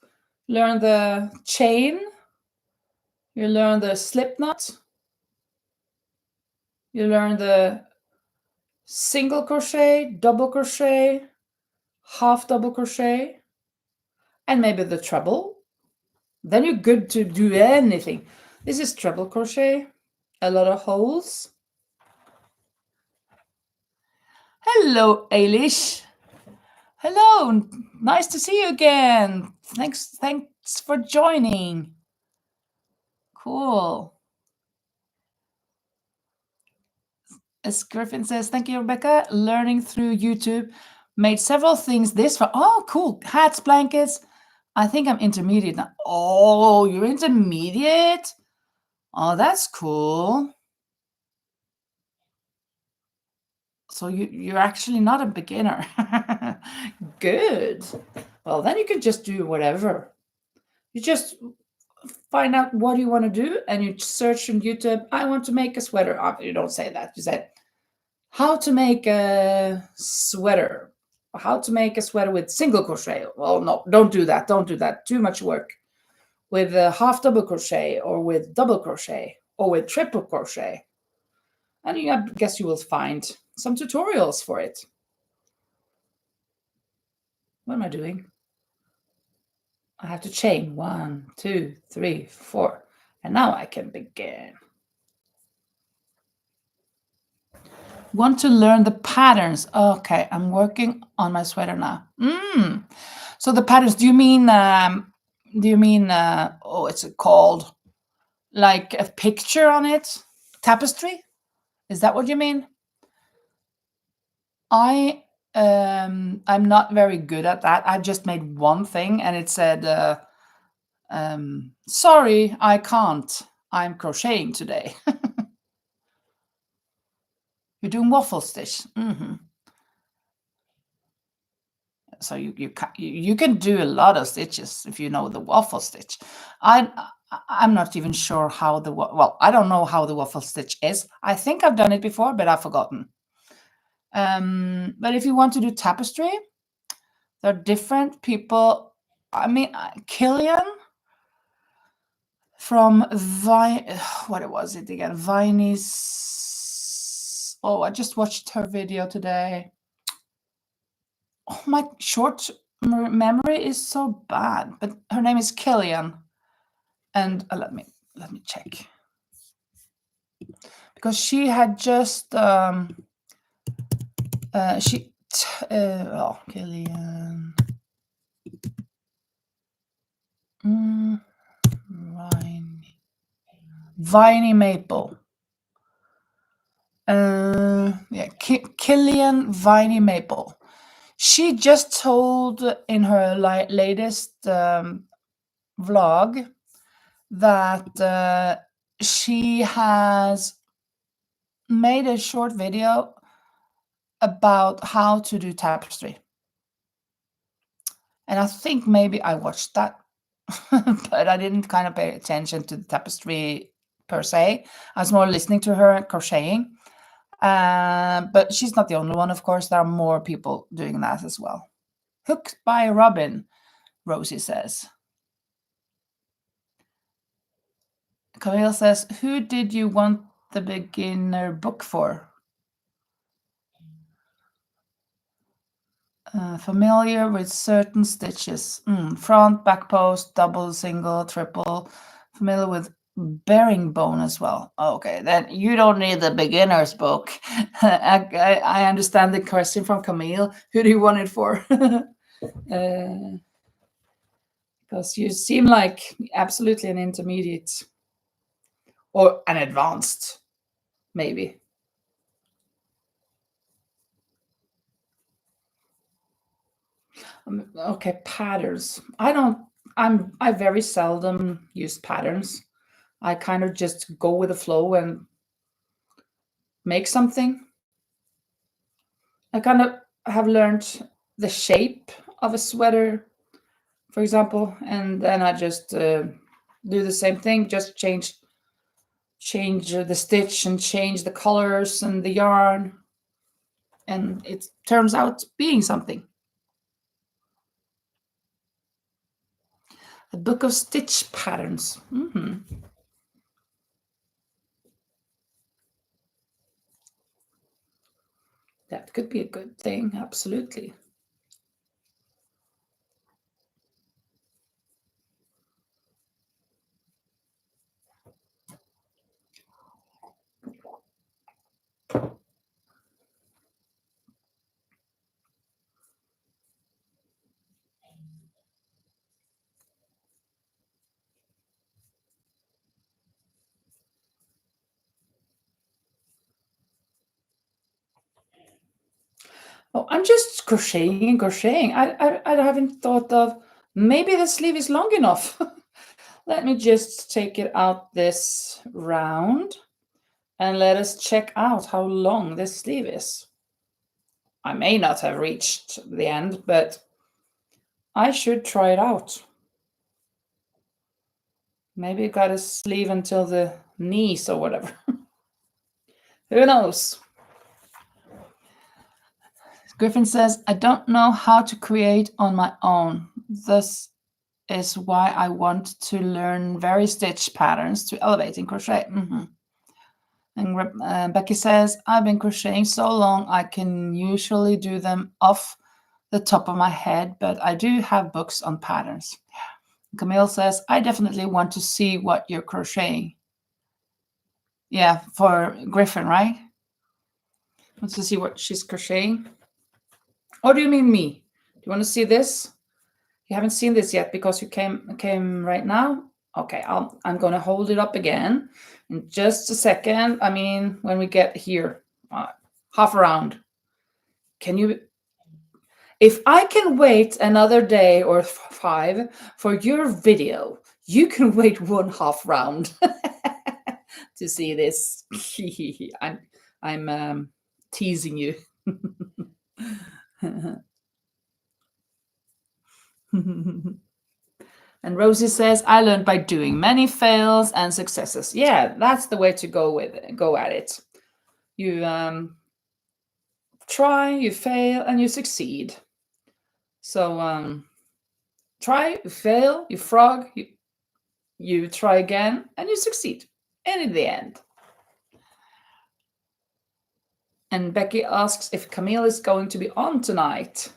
learn the chain, you learn the slip knot, you learn the single crochet, double crochet, half double crochet, and maybe the treble. Then you're good to do anything. This is treble crochet, a lot of holes. Hello, Ailish. Hello, nice to see you again. Thanks for joining. Cool. As Griffin says, thank you, Rebecca. Learning through YouTube. Made several things this far. Oh, cool. Hats, blankets. I think I'm intermediate now. Oh, you're intermediate? Oh, that's cool. So you're actually not a beginner. Good. Well, then you can just do whatever. You just find out what you want to do and you search on YouTube, I want to make a sweater. You don't say that. You say, how to make a sweater. How to make a sweater with single crochet. Well, no, don't do that. Don't do that. Too much work. With a half double crochet or with double crochet or with triple crochet. And I guess you will find some tutorials for it. What am I doing? I have to chain 1, 2, 3, 4. And now I can begin. Want to learn the patterns. Okay, I'm working on my sweater now. So the patterns, do you mean it's called like a picture on it? Tapestry? Is that what you mean? I'm not very good at that. I just made one thing and it said, sorry, I can't. I'm crocheting today. You're doing waffle stitch. so you can do a lot of stitches if you know the waffle stitch. I'm not even sure how well, I don't know how the waffle stitch is. I think I've done it before, but I've forgotten. But if you want to do tapestry, there are different people. I mean, Killian from what was it again? Viney's. Oh, I just watched her video today. Oh, my short memory is so bad. But her name is Killian, and let me check, because she had just Killian. Viney Maple. Yeah, Killian Viney Maple. She just told in her latest vlog that she has made a short video about how to do tapestry. And I think maybe I watched that, but I didn't kind of pay attention to the tapestry per se. I was more listening to her crocheting. But she's not the only one, of course. There are more people doing that as well. Hooked by Robin, Rosie says. Camille says, who did you want the beginner book for? Familiar with certain stitches. Front, back post, double, single, triple. Familiar with bearing bone as well. Okay, then you don't need the beginner's book. I understand the question from Camille. Who do you want it for? Because you seem like absolutely an intermediate or an advanced, maybe. Okay, patterns. I very seldom use patterns. I kind of just go with the flow and make something. I kind of have learned the shape of a sweater, for example, and then I just do the same thing, just change the stitch and change the colors and the yarn, and it turns out being something. A book of stitch patterns. That could be a good thing, absolutely. Oh, I'm just crocheting and crocheting. I haven't thought of, maybe the sleeve is long enough. Let me just take it out this round and let us check out how long this sleeve is. I may not have reached the end, but I should try it out. Maybe it got a sleeve until the knees or whatever. Who knows? Griffin says, I don't know how to create on my own. This is why I want to learn various stitch patterns to elevate in crochet. And Becky says, I've been crocheting so long, I can usually do them off the top of my head, but I do have books on patterns. Camille says, I definitely want to see what you're crocheting. Yeah, for Griffin, right? Wants to see what she's crocheting. Or do you mean me? Do you want to see this? You haven't seen this yet because you came right now. Okay, I'm going to hold it up again in just a second. I mean, when we get here, half around. Can you? If I can wait another day or 5 for your video, you can wait one half round to see this. I'm teasing you. And Rosie says, I learned by doing, many fails and successes. Yeah, that's the way to go at it. You try, you fail, and you succeed. So try, you fail, you frog, you try again, and you succeed. And in the end. And Becky asks if Camille is going to be on tonight.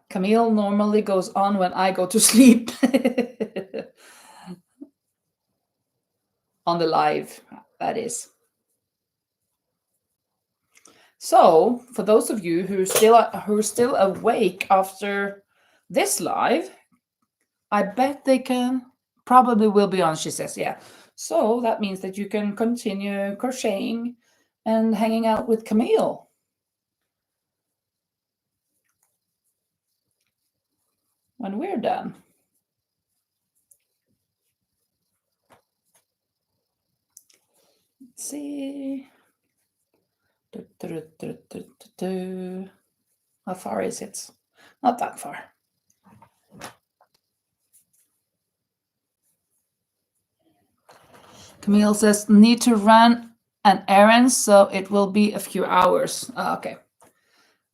Camille normally goes on when I go to sleep. On the live, that is. So, for those of you who are still awake after this live, I bet they probably will be on, she says, yeah. So that means that you can continue crocheting and hanging out with Camille. When we're done. Let's see. How far is it? Not that far. Camille says, need to run an errand, so it will be a few hours. Okay.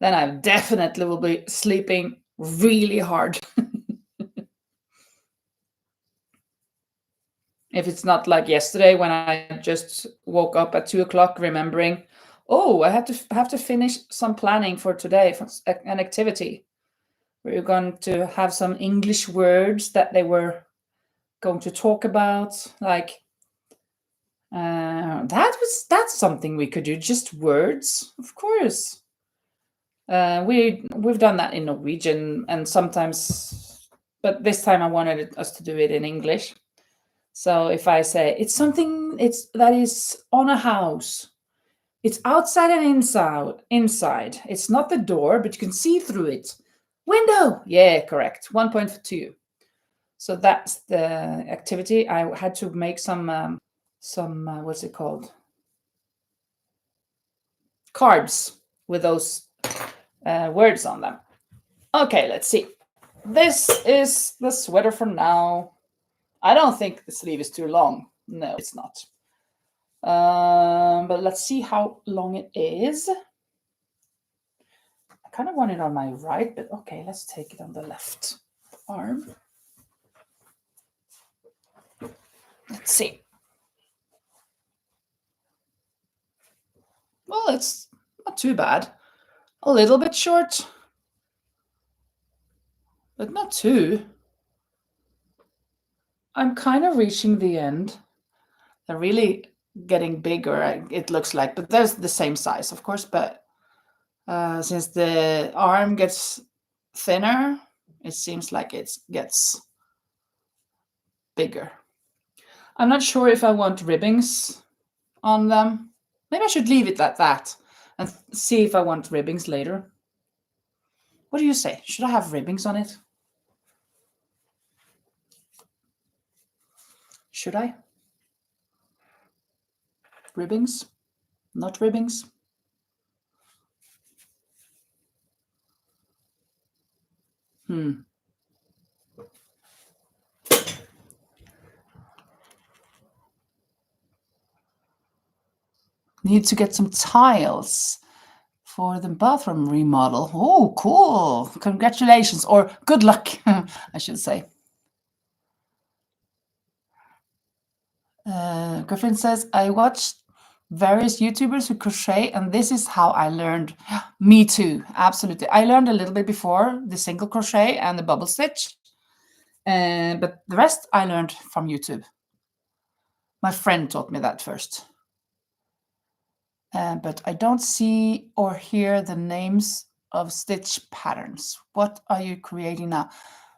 Then I definitely will be sleeping really hard. If it's not like yesterday when I just woke up at 2 o'clock remembering, oh, I have to finish some planning for today for an activity. We're going to have some English words that they were going to talk about, like that's something we could do, just words, of course. We've done that in Norwegian and sometimes, but this time I wanted us to do it in English. So if I say it's something that is on a house, it's outside and inside. It's not the door, but you can see through it. Window. Yeah, correct. 1.2. So that's the activity. I had to make some what's it called? Cards with those words on them. Okay, let's see. This is the sweater for now. I don't think the sleeve is too long. No, it's not. But let's see how long it is. I kind of want it on my right, but okay, let's take it on the left arm. Let's see. Well, it's not too bad. A little bit short, but not too. I'm kind of reaching the end. They're really getting bigger, it looks like, but there's the same size, of course, but since the arm gets thinner, it seems like it gets bigger. I'm not sure if I want ribbings on them. Maybe I should leave it at that and see if I want ribbings later. What do you say? Should I have ribbings on it? Should I? Ribbings? Not ribbings? Need to get some tiles for the bathroom remodel. Oh, cool. Congratulations, or good luck, I should say. Griffin says, I watched various YouTubers who crochet, and this is how I learned. Me too, absolutely. I learned a little bit before the single crochet and the bubble stitch, but the rest I learned from YouTube. My friend taught me that first. But I don't see or hear the names of stitch patterns. What are you creating now?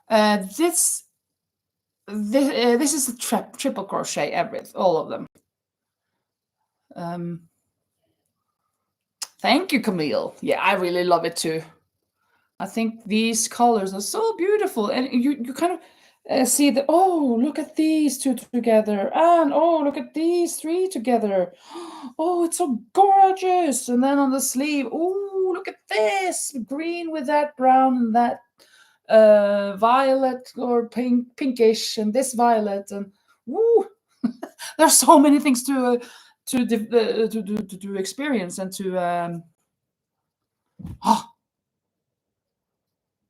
This is a triple crochet, all of them. Thank you, Camille. Yeah, I really love it too. I think these colors are so beautiful, and you kind of see the, oh, look at these two together, and oh, look at these three together. Oh, it's so gorgeous. And then on the sleeve, oh, look at this green with that brown and that violet or pinkish and this violet and woo. There's so many things to experience and to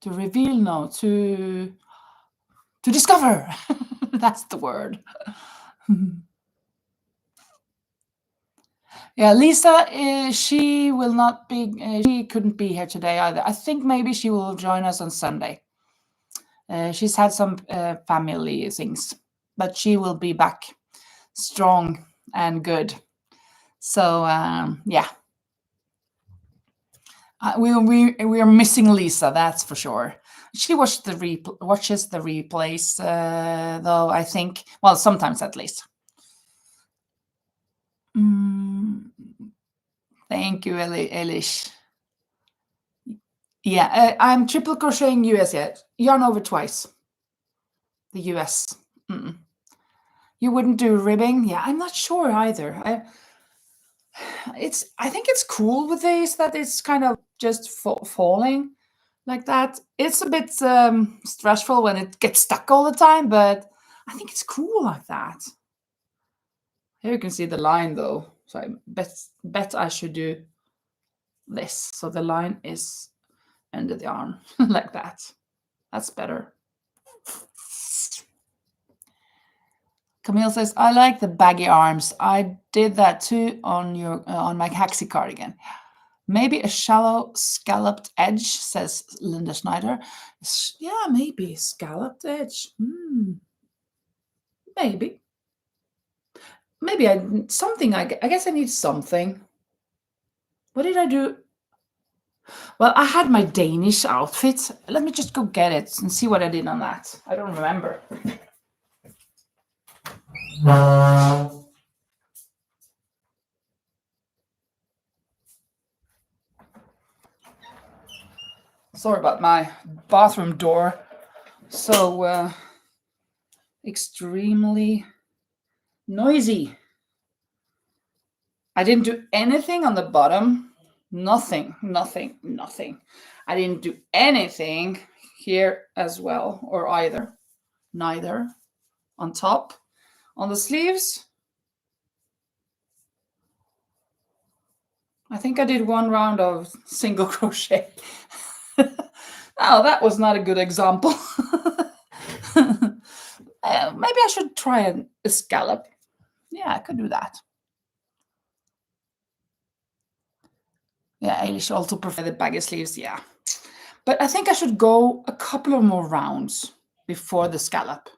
reveal. No, to discover. That's the word. Yeah, Lisa, she will not be. She couldn't be here today either. I think maybe she will join us on Sunday. She's had some family things, but she will be back strong and good. So yeah, we are missing Lisa, that's for sure. She watches the replays, though, I think. Well, sometimes at least. Thank you, Elish. Yeah, I'm triple crocheting US yet. Yarn over twice. The US. You wouldn't do ribbing? Yeah, I'm not sure either. I think it's cool with these that it's kind of just falling like that. It's a bit stressful when it gets stuck all the time, but I think it's cool like that. Here you can see the line though, so I bet I should do this, so the line is under the arm like that. That's better. Camille says, I like the baggy arms. I did that too on my Haxi cardigan. Maybe a shallow scalloped edge, says Linda Schneider. Yeah, maybe scalloped edge. Maybe. Maybe I guess I need something. What did I do? Well, I had my Danish outfit. Let me just go get it and see what I did on that. I don't remember. Sorry about my bathroom door. So extremely noisy. I didn't do anything on the bottom. Nothing. I didn't do anything here as well, or either. Neither. On top. On the sleeves, I think I did one round of single crochet. Oh, that was not a good example. Maybe I should try a scallop. Yeah, I could do that. Yeah, Eilish also prefer the baggy sleeves, yeah. But I think I should go a couple of more rounds before the scallop.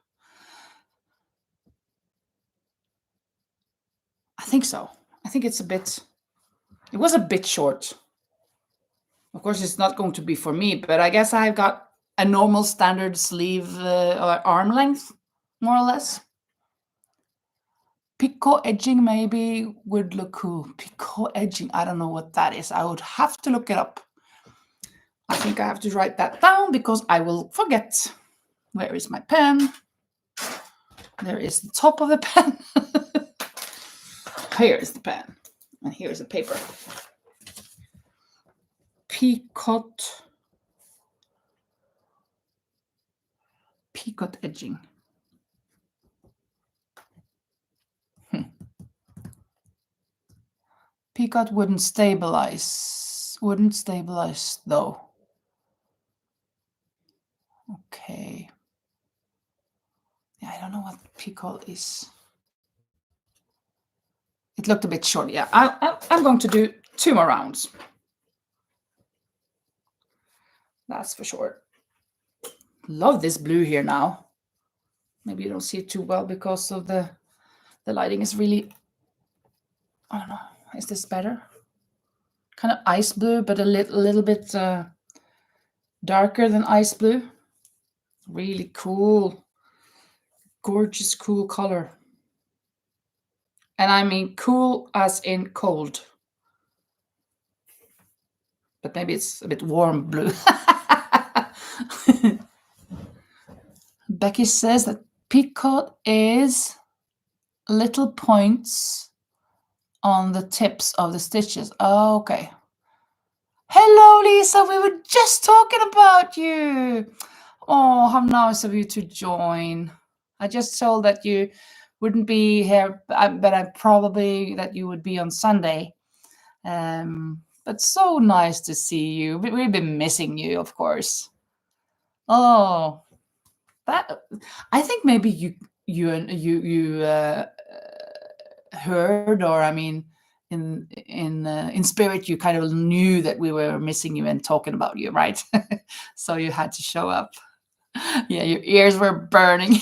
I think so. I think it was a bit short. Of course, it's not going to be for me, but I guess I've got a normal standard sleeve or arm length, more or less. Picot edging maybe would look cool. Picot edging, I don't know what that is. I would have to look it up. I think I have to write that down because I will forget. Where is my pen? There is the top of the pen. Here is the pen. And here is the paper. Picot edging. Picot wouldn't stabilize though. Okay. Yeah, I don't know what picot is. It looked a bit short. Yeah, I'm going to do 2 more rounds. That's for sure. Love this blue here now. Maybe you don't see it too well because of the lighting is really, I don't know, is this better? Kind of ice blue, but a little bit darker than ice blue. Really cool. Gorgeous, cool color. And I mean cool as in cold. But maybe it's a bit warm blue. Becky says that picot is little points on the tips of the stitches. Oh, okay. Hello, Lisa. We were just talking about you. Oh, how nice of you to join. I just told that you wouldn't be here, but I probably that you would be on Sunday. But so nice to see you. We've been missing you, of course. Oh, that I think maybe you heard, or I mean, in spirit, you kind of knew that we were missing you and talking about you, right? So you had to show up. Yeah, your ears were burning.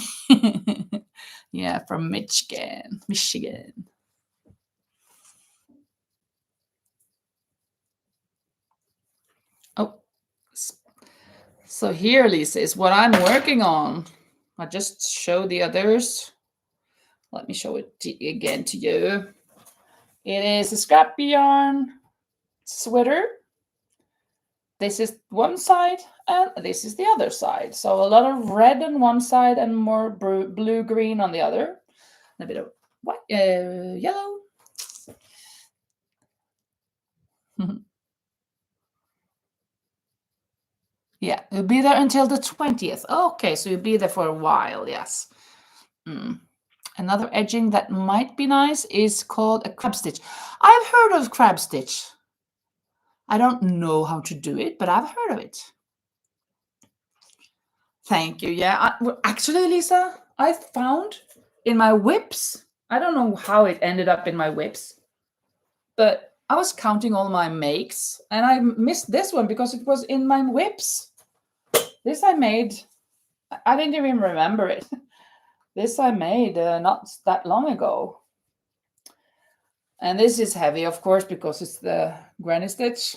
Yeah, from Michigan, Michigan. Oh, so here, Lisa, is what I'm working on. I just show the others. Let me show it again to you. It is a scrappy yarn sweater. This is one side and this is the other side. So a lot of red on one side and more blue-green on the other. A bit of white, yellow. Yeah, you'll be there until the 20th. Okay, so you'll be there for a while, yes. Another edging that might be nice is called a crab stitch. I've heard of crab stitch. I don't know how to do it, but I've heard of it. Thank you. Yeah, actually, Lisa, I found in my whips. I don't know how it ended up in my whips, but I was counting all my makes and I missed this one because it was in my whips. This I made, I didn't even remember it. This I made not that long ago. And this is heavy, of course, because it's the granny stitch.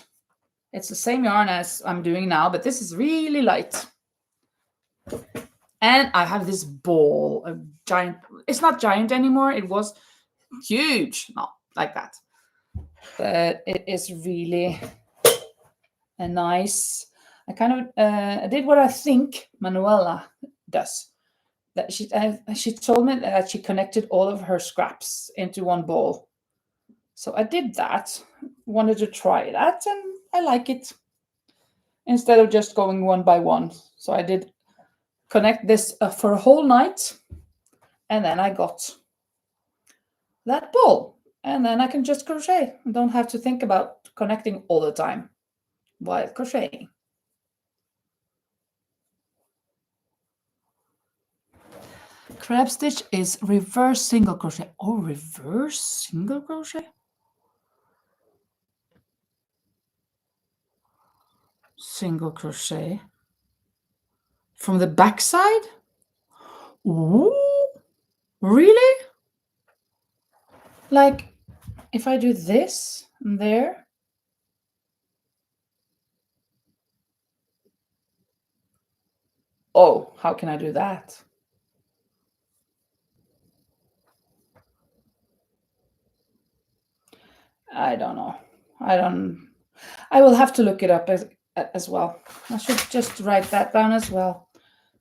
It's the same yarn as I'm doing now, but this is really light. And I have this ball, a giant, it's not giant anymore. It was huge, not like that. But it is really a nice, I kind of did what I think Manuela does. That she told me that she connected all of her scraps into one ball. So I did that, wanted to try that, and I like it. Instead of just going one by one. So I did connect this for a whole night, and then I got that ball. And then I can just crochet. I don't have to think about connecting all the time while crocheting. Crab stitch is reverse single crochet. Oh, reverse single crochet? Single crochet. From the back side? Ooh, really? Like, if I do this and there. Oh, how can I do that? I don't know. I will have to look it up as well. I should just write that down as well.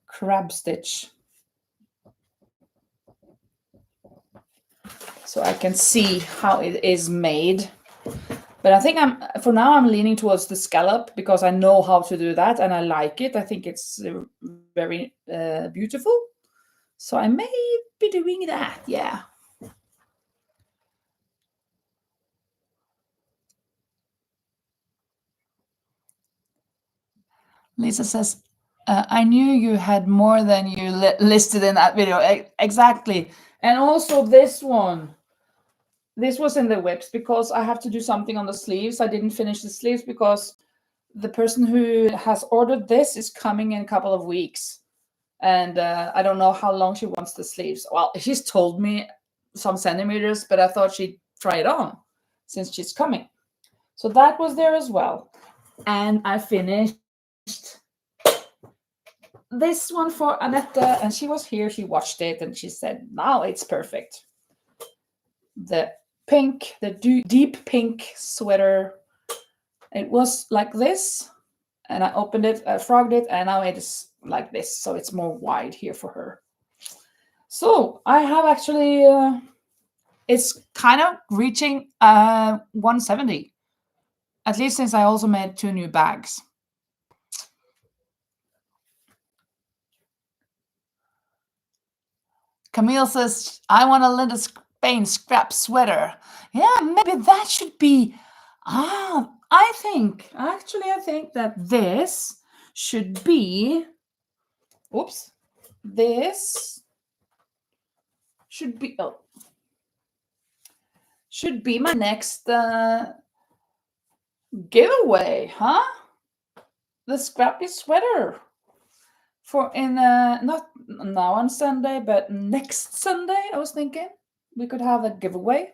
Crab stitch. So I can see how it is made. But I think for now I'm leaning towards the scallop because I know how to do that and I like it. I think it's very beautiful. So I may be doing that, yeah. Lisa says, I knew you had more than you listed in that video. Exactly. And also this one. This was in the whips because I have to do something on the sleeves. I didn't finish the sleeves because the person who has ordered this is coming in a couple of weeks. And I don't know how long she wants the sleeves. Well, she's told me some centimeters, but I thought she'd try it on since she's coming. So that was there as well. And I finished this one for Annette, and she was here. She watched it and she said, now it's perfect. The pink, the deep pink sweater. It was like this, and I opened it, I frogged it, and now it is like this. So it's more wide here for her. So I have actually, it's kind of reaching 170. At least since I also made 2 new bags. Camille says, I want a Linda Spain scrap sweater. Yeah, maybe that should be. I think that this should be. Oops. This should be. Oh. Should be my next giveaway, huh? The scrappy sweater. For in not now on Sunday, but next Sunday, I was thinking we could have a giveaway.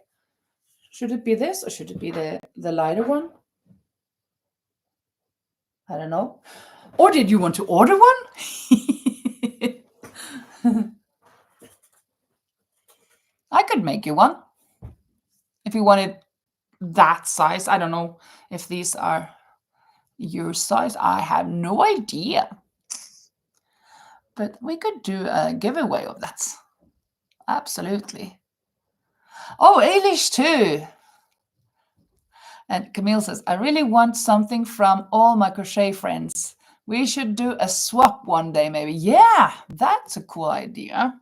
Should it be this or should it be the lighter one? I don't know. Or did you want to order one? I could make you one if you wanted that size. I don't know if these are your size. I have no idea. But we could do a giveaway of that. Absolutely. Oh, Eilish too. And Camille says, I really want something from all my crochet friends. We should do a swap one day, maybe. Yeah, that's a cool idea.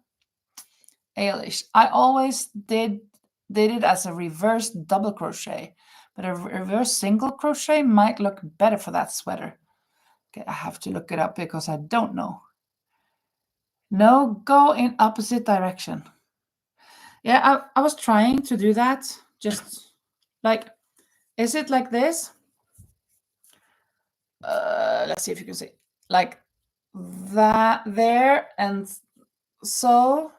Eilish, I always did it as a reverse double crochet, but a reverse single crochet might look better for that sweater. Okay, I have to look it up because I don't know. No, go in opposite direction. Yeah, I was trying to do that. Just like, is it like this? Let's see if you can see. Like that there and so.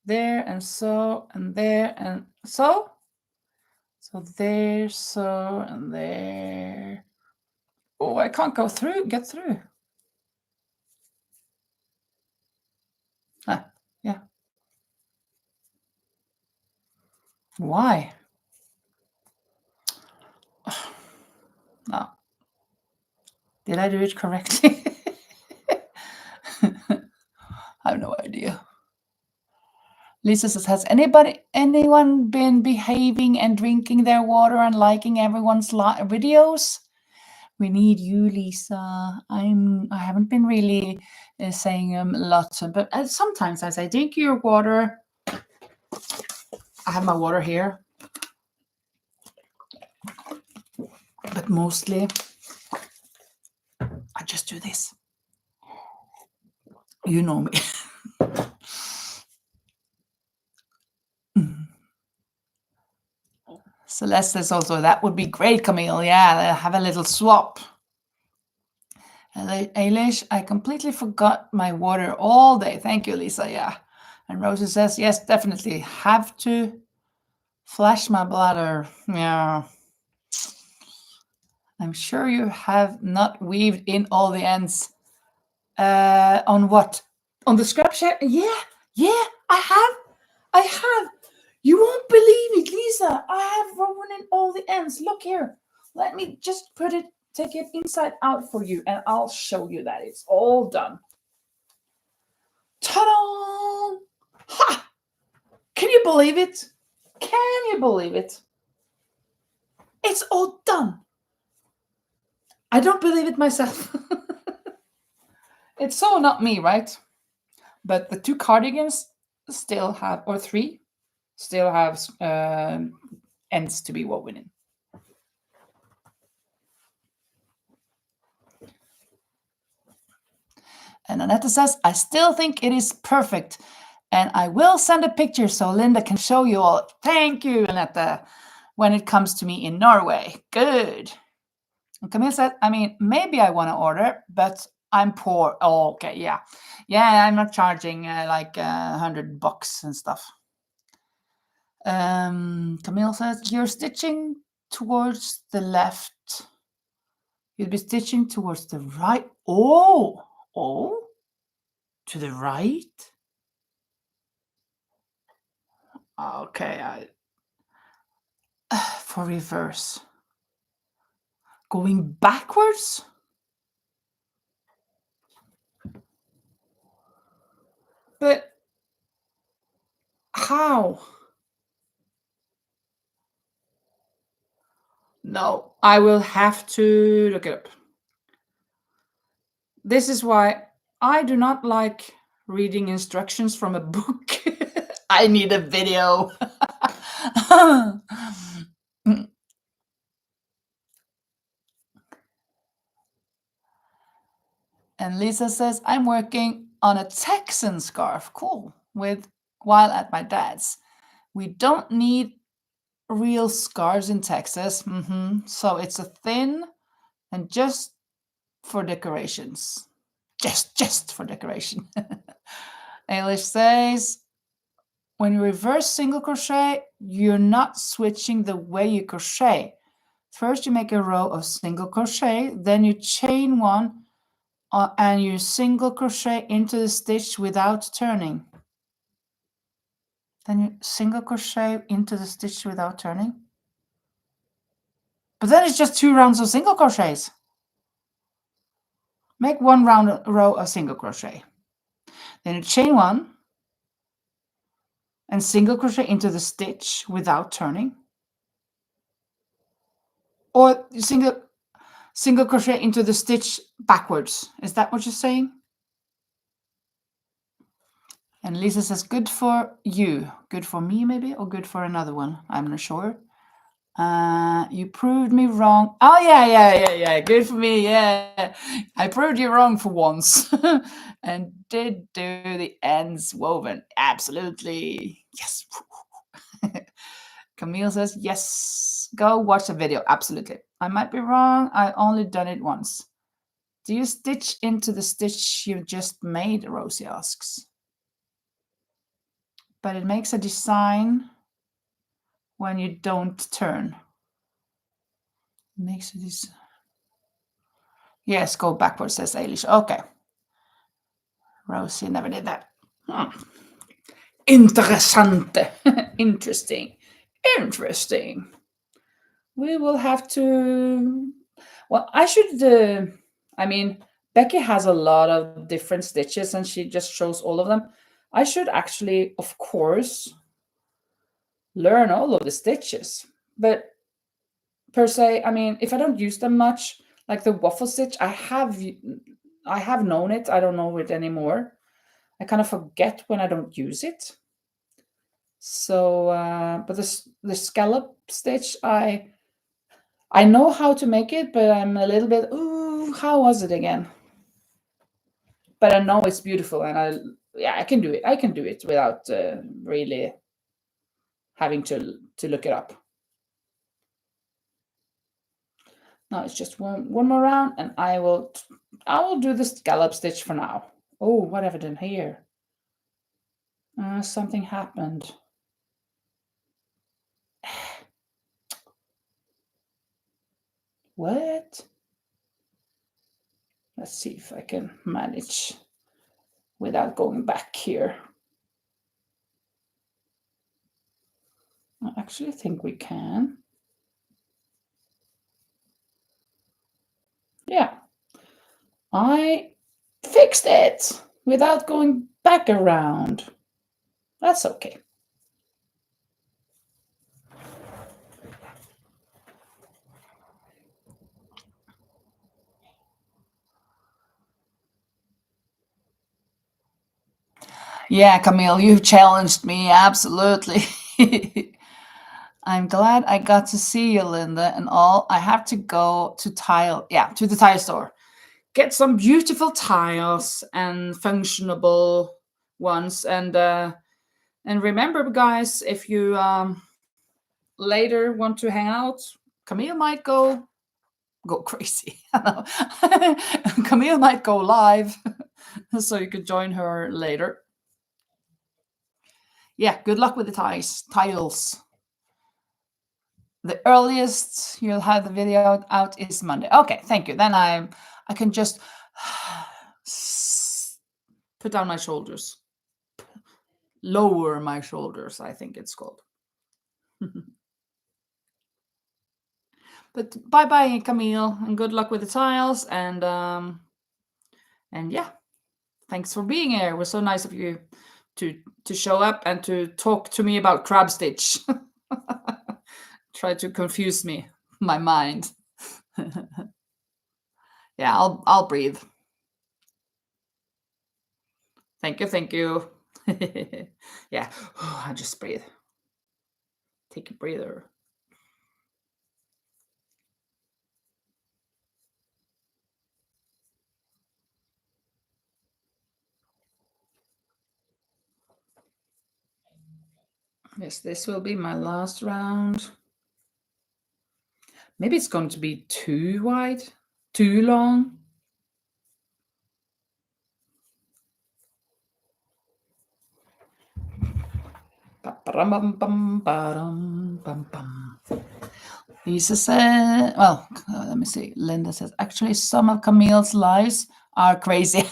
There and so and there and so. So there, so and there. Oh, I can't get through. Yeah. Why? No. Did I do it correctly? I have no idea. Lisa says, has anyone been behaving and drinking their water and liking everyone's videos? We need you, Lisa. I haven't been really saying a lot, but sometimes as I drink your water, I have my water here, but mostly I just do this. You know me. Celeste says also, that would be great, Camille. Yeah, have a little swap. Eilish, I completely forgot my water all day. Thank you, Lisa. Yeah. And Rosa says, yes, definitely. Have to flash my bladder. Yeah. I'm sure you have not weaved in all the ends. On what? On the scrap share? Yeah, I have. You won't believe it, Lisa. I have woven in all the ends. Look here. Let me just take it inside out for you, and I'll show you that it's all done. Ta-da! Ha! Can you believe it? Can you believe it? It's all done. I don't believe it myself. It's so not me, right? But the 2 cardigans still have, or 3, still have ends to be woven in. And Annette says, I still think it is perfect. And I will send a picture so Linda can show you all. Thank you, Annette. When it comes to me in Norway. Good. And Camille said, I mean, maybe I want to order, but I'm poor. Oh, okay, yeah. Yeah, I'm not charging like $100 and stuff. Camille says, you're stitching towards the left. You'll be stitching towards the right. Oh, to the right? Okay, for reverse. Going backwards? But how? No, I will have to look it up. This is why I do not like reading instructions from a book. I need a video. And Lisa says, I'm working on a Texan scarf. Cool. While at my dad's. We don't need real scarves in Texas. So it's a thin and just for decorations. Just for decoration. Eilish says, when you reverse single crochet, you're not switching the way you crochet. First, you make a row of single crochet, then you chain one and you single crochet into the stitch without turning. Then you single crochet into the stitch without turning. But then it's just 2 rounds of single crochets. Make 1 row of single crochet. Then you chain 1 and single crochet into the stitch without turning. Or single crochet into the stitch backwards. Is that what you're saying? And Lisa says, good for you. Good for me, maybe, or good for another one. I'm not sure. You proved me wrong. Oh, yeah. Good for me, yeah. I proved you wrong for once. And did do the ends woven. Absolutely. Yes. Camille says, yes. Go watch the video. Absolutely. I might be wrong. I only done it once. Do you stitch into the stitch you just made? Rosie asks. But it makes a design when you don't turn. It makes a design. Yes, go backwards, says Eilish. Okay. Rosie never did that. Interessante. Interesting. We will have to. Well, I should. Becky has a lot of different stitches and she just shows all of them. I should actually, of course, learn all of the stitches. But per se, if I don't use them much, like the waffle stitch, I have known it. I don't know it anymore. I kind of forget when I don't use it. So, but the scallop stitch, I know how to make it, but I'm a little bit, how was it again? But I know it's beautiful, and I can do it. I can do it without really having to look it up. Now it's just one more round, and I will do the scallop stitch for now. Oh, what have I done here? Something happened. What? Let's see if I can manage without going back here. I actually think we can. Yeah. I fixed it without going back around. That's okay. Yeah, Camille, you've challenged me, absolutely. I'm glad I got to see you, Linda, and all. I have to go to the tile store. Get some beautiful tiles and functionable ones. And remember, guys, if you later want to hang out, Camille might go crazy. Camille might go live, so you could join her later. Yeah, good luck with the tiles. The earliest you'll have the video out is Monday. Okay, thank you. Then I can just put down my shoulders. Lower my shoulders, I think it's called. But bye-bye, Camille, and good luck with the tiles. And yeah, thanks for being here. It was so nice of you to show up and to talk to me about crab stitch. Try to confuse me. my mind. Yeah, I'll breathe. Thank you, thank you. Yeah, I just breathe. Take a breather. Yes, this will be my last round. Maybe it's going to be too wide, too long. Lisa said, well, let me see. Linda says, actually, some of Camille's lies are crazy.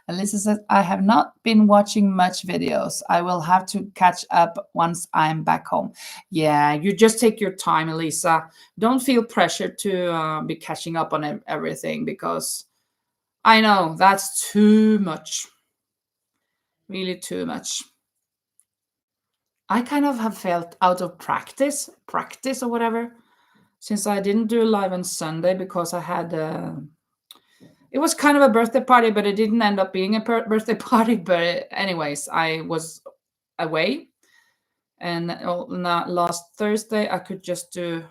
Lisa says, I have not been watching much videos. I will have to catch up once I'm back home. Yeah, you just take your time, Elisa. Don't feel pressure to be catching up on everything because I know that's too much. Really too much. I kind of have felt out of practice or whatever, since I didn't do live on Sunday because I had it was kind of a birthday party, but it didn't end up being a birthday party. But anyways, I was away, and last Thursday I could just do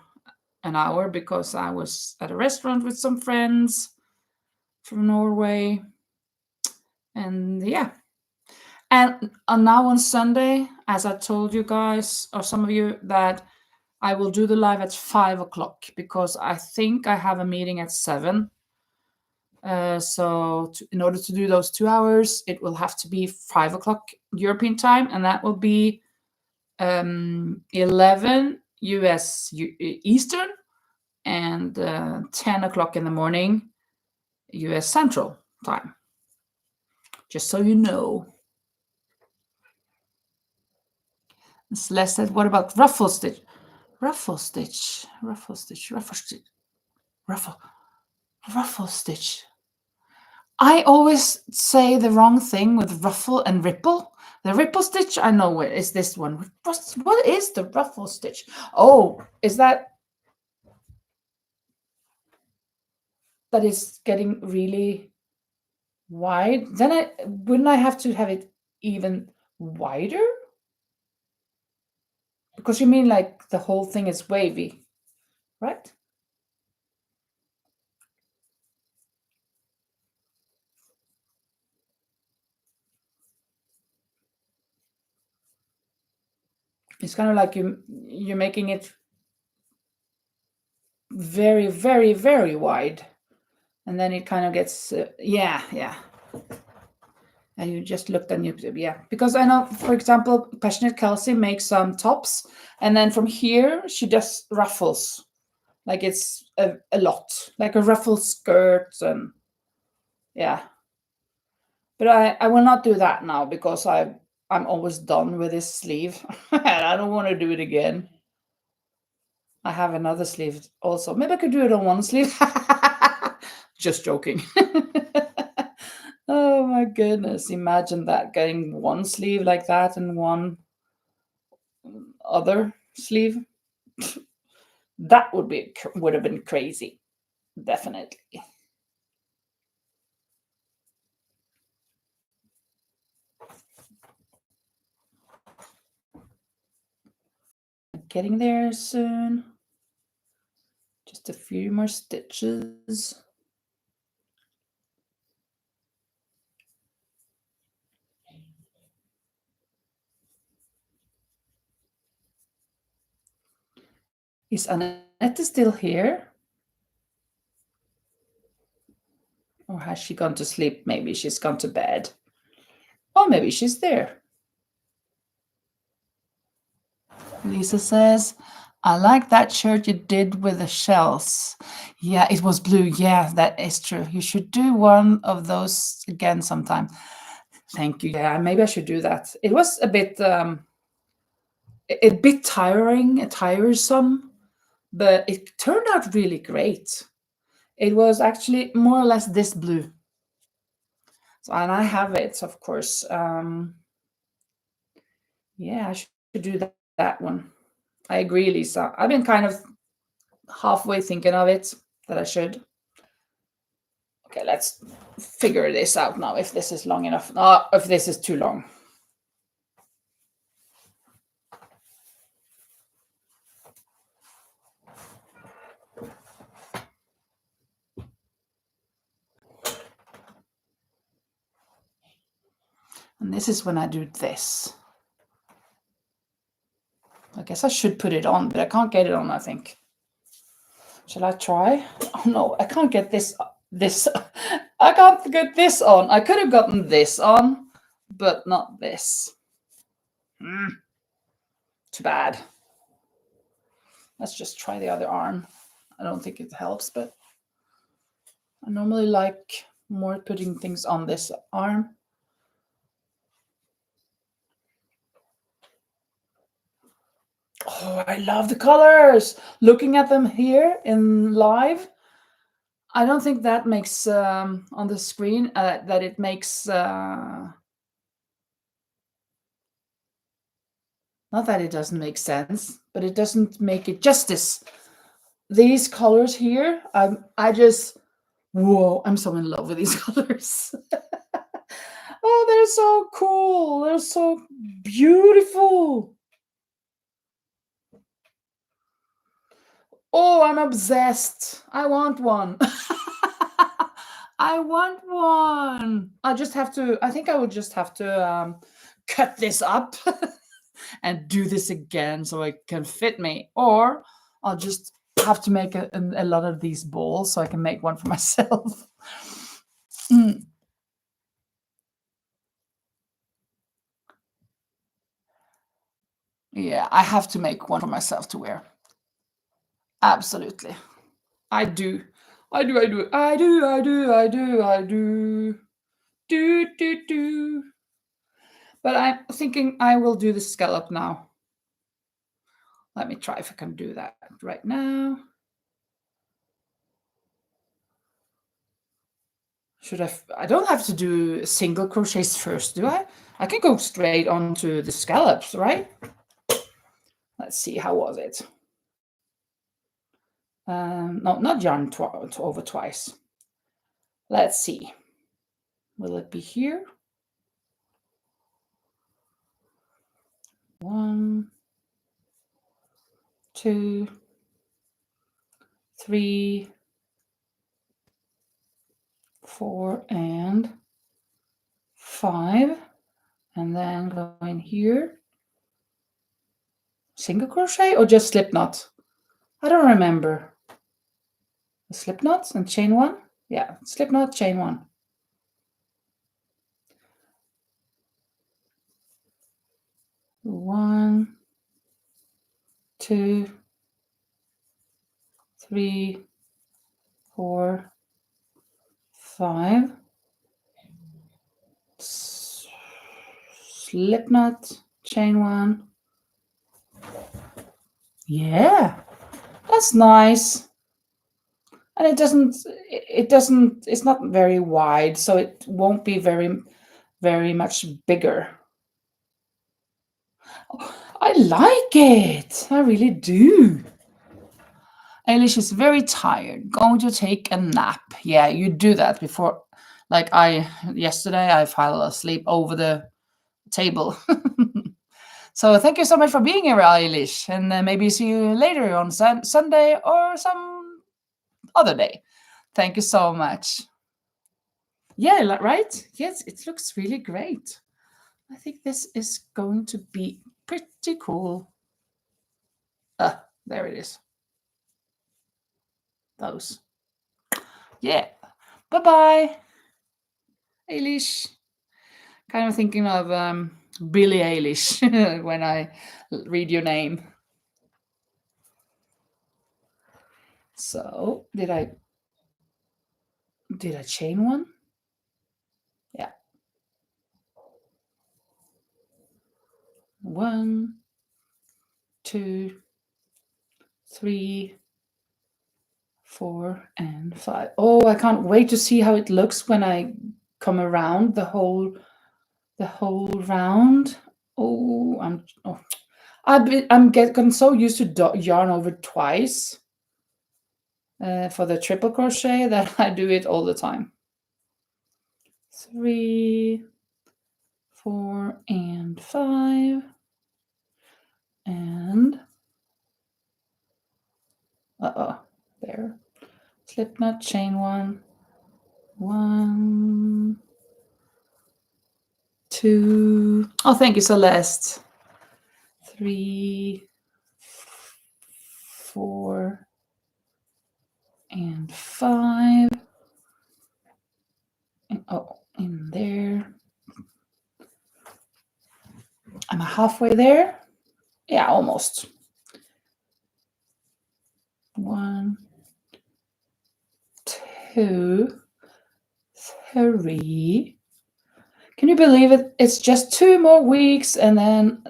an hour because I was at a restaurant with some friends from Norway, and yeah. And now on Sunday, as I told you guys, or some of you, that I will do the live at 5 o'clock because I think I have a meeting at 7. In order to do those 2 hours, it will have to be 5 o'clock European time, and that will be 11 US Eastern and 10 o'clock in the morning US Central time. Just so you know. Celeste said, what about ruffle stitch? Ruffle stitch, ruffle stitch, ruffle stitch, ruffle stitch. I always say the wrong thing with ruffle and ripple. The ripple stitch, I know it is this one. What is the ruffle stitch? Oh, is that is getting really wide? Then wouldn't I have to have it even wider? Because you mean like the whole thing is wavy, right? It's kind of like you're making it very, very, very wide, and then it kind of gets yeah. And you just looked on YouTube, yeah. Because I know, for example, Passionate Kelsey makes some tops, and then from here she just ruffles, like it's a lot, like a ruffle skirt, and yeah. But I will not do that now because I'm always done with this sleeve, and I don't want to do it again. I have another sleeve also. Maybe I could do it on one sleeve. Just joking. Oh my goodness. Imagine that, getting one sleeve like that and one other sleeve. That would have been crazy. Definitely. Getting there soon. Just a few more stitches. Is Annette still here? Or has she gone to sleep? Maybe she's gone to bed. Or maybe she's there. Lisa says, I like that shirt you did with the shells. Yeah, it was blue. Yeah, that is true. You should do one of those again sometime. Thank you. Yeah, maybe I should do that. It was a bit tiresome, but it turned out really great. It was actually more or less this blue. So, and I have it, of course. Yeah, I should do that one. I agree, Lisa. I've been kind of halfway thinking of it that I should. Okay, let's figure this out now, if this is long enough. If this is too long. And this is when I do this. I guess I should put it on, but I can't get it on, I think. Shall I try? Oh no, I can't get this. I can't get this on. I could have gotten this on, but not this. Too bad. Let's just try the other arm. I don't think it helps, but I normally like more putting things on this arm. Oh, I love the colors. Looking at them here in live, I don't think that makes on the screen that it makes not that it doesn't make sense, but it doesn't make it justice. These colors here, I just whoa, I'm so in love with these colors. Oh, they're so cool. They're so beautiful. Oh, I'm obsessed. I want one. I want one. I think I would just have to cut this up and do this again so it can fit me. Or I'll just have to make a lot of these balls so I can make one for myself. Yeah, I have to make one for myself to wear. Absolutely. I do. I do. Do. But I'm thinking I will do the scallop now. Let me try if I can do that right now. I don't have to do single crochets first, do I? I can go straight onto the scallops, right? Let's see, how was it? No, not yarn over twice. Let's see. Will it be here? 1, 2, 3, 4, and 5. And then go in here. Single crochet or just slip knot? I don't remember. A slip knot and chain 1? Yeah, slip knot, chain 1. 1, 2, 3, 4, 5. Slip knot, chain 1. Yeah, that's nice. And it's not very wide, so it won't be very much bigger. Oh, I like it. I really do. Eilish is very tired, going to take a nap. Yeah, you do that before. Like yesterday, I fell asleep over the table. So thank you so much for being here, Eilish, and maybe see you later on Sunday or some other day. Thank you so much. Yeah, right? Yes, it looks really great. I think this is going to be pretty cool. There it is. Those. Yeah. Bye-bye, Eilish. Kind of thinking of Billie Eilish when I read your name. So did I chain one? Yeah. 1, 2, 3, 4, and 5. Oh, I can't wait to see how it looks when I come around the whole round. Oh, I'm gotten so used to yarn over twice for the triple crochet that I do it all the time. 3, 4, and 5, and there. Slip knot, chain 1, 1, 2. Oh, thank you, Celeste. 3, 4, and 5. And, in there. I'm halfway there. Yeah, almost. 1, 2, 3. Can you believe it? It's just 2 more weeks and then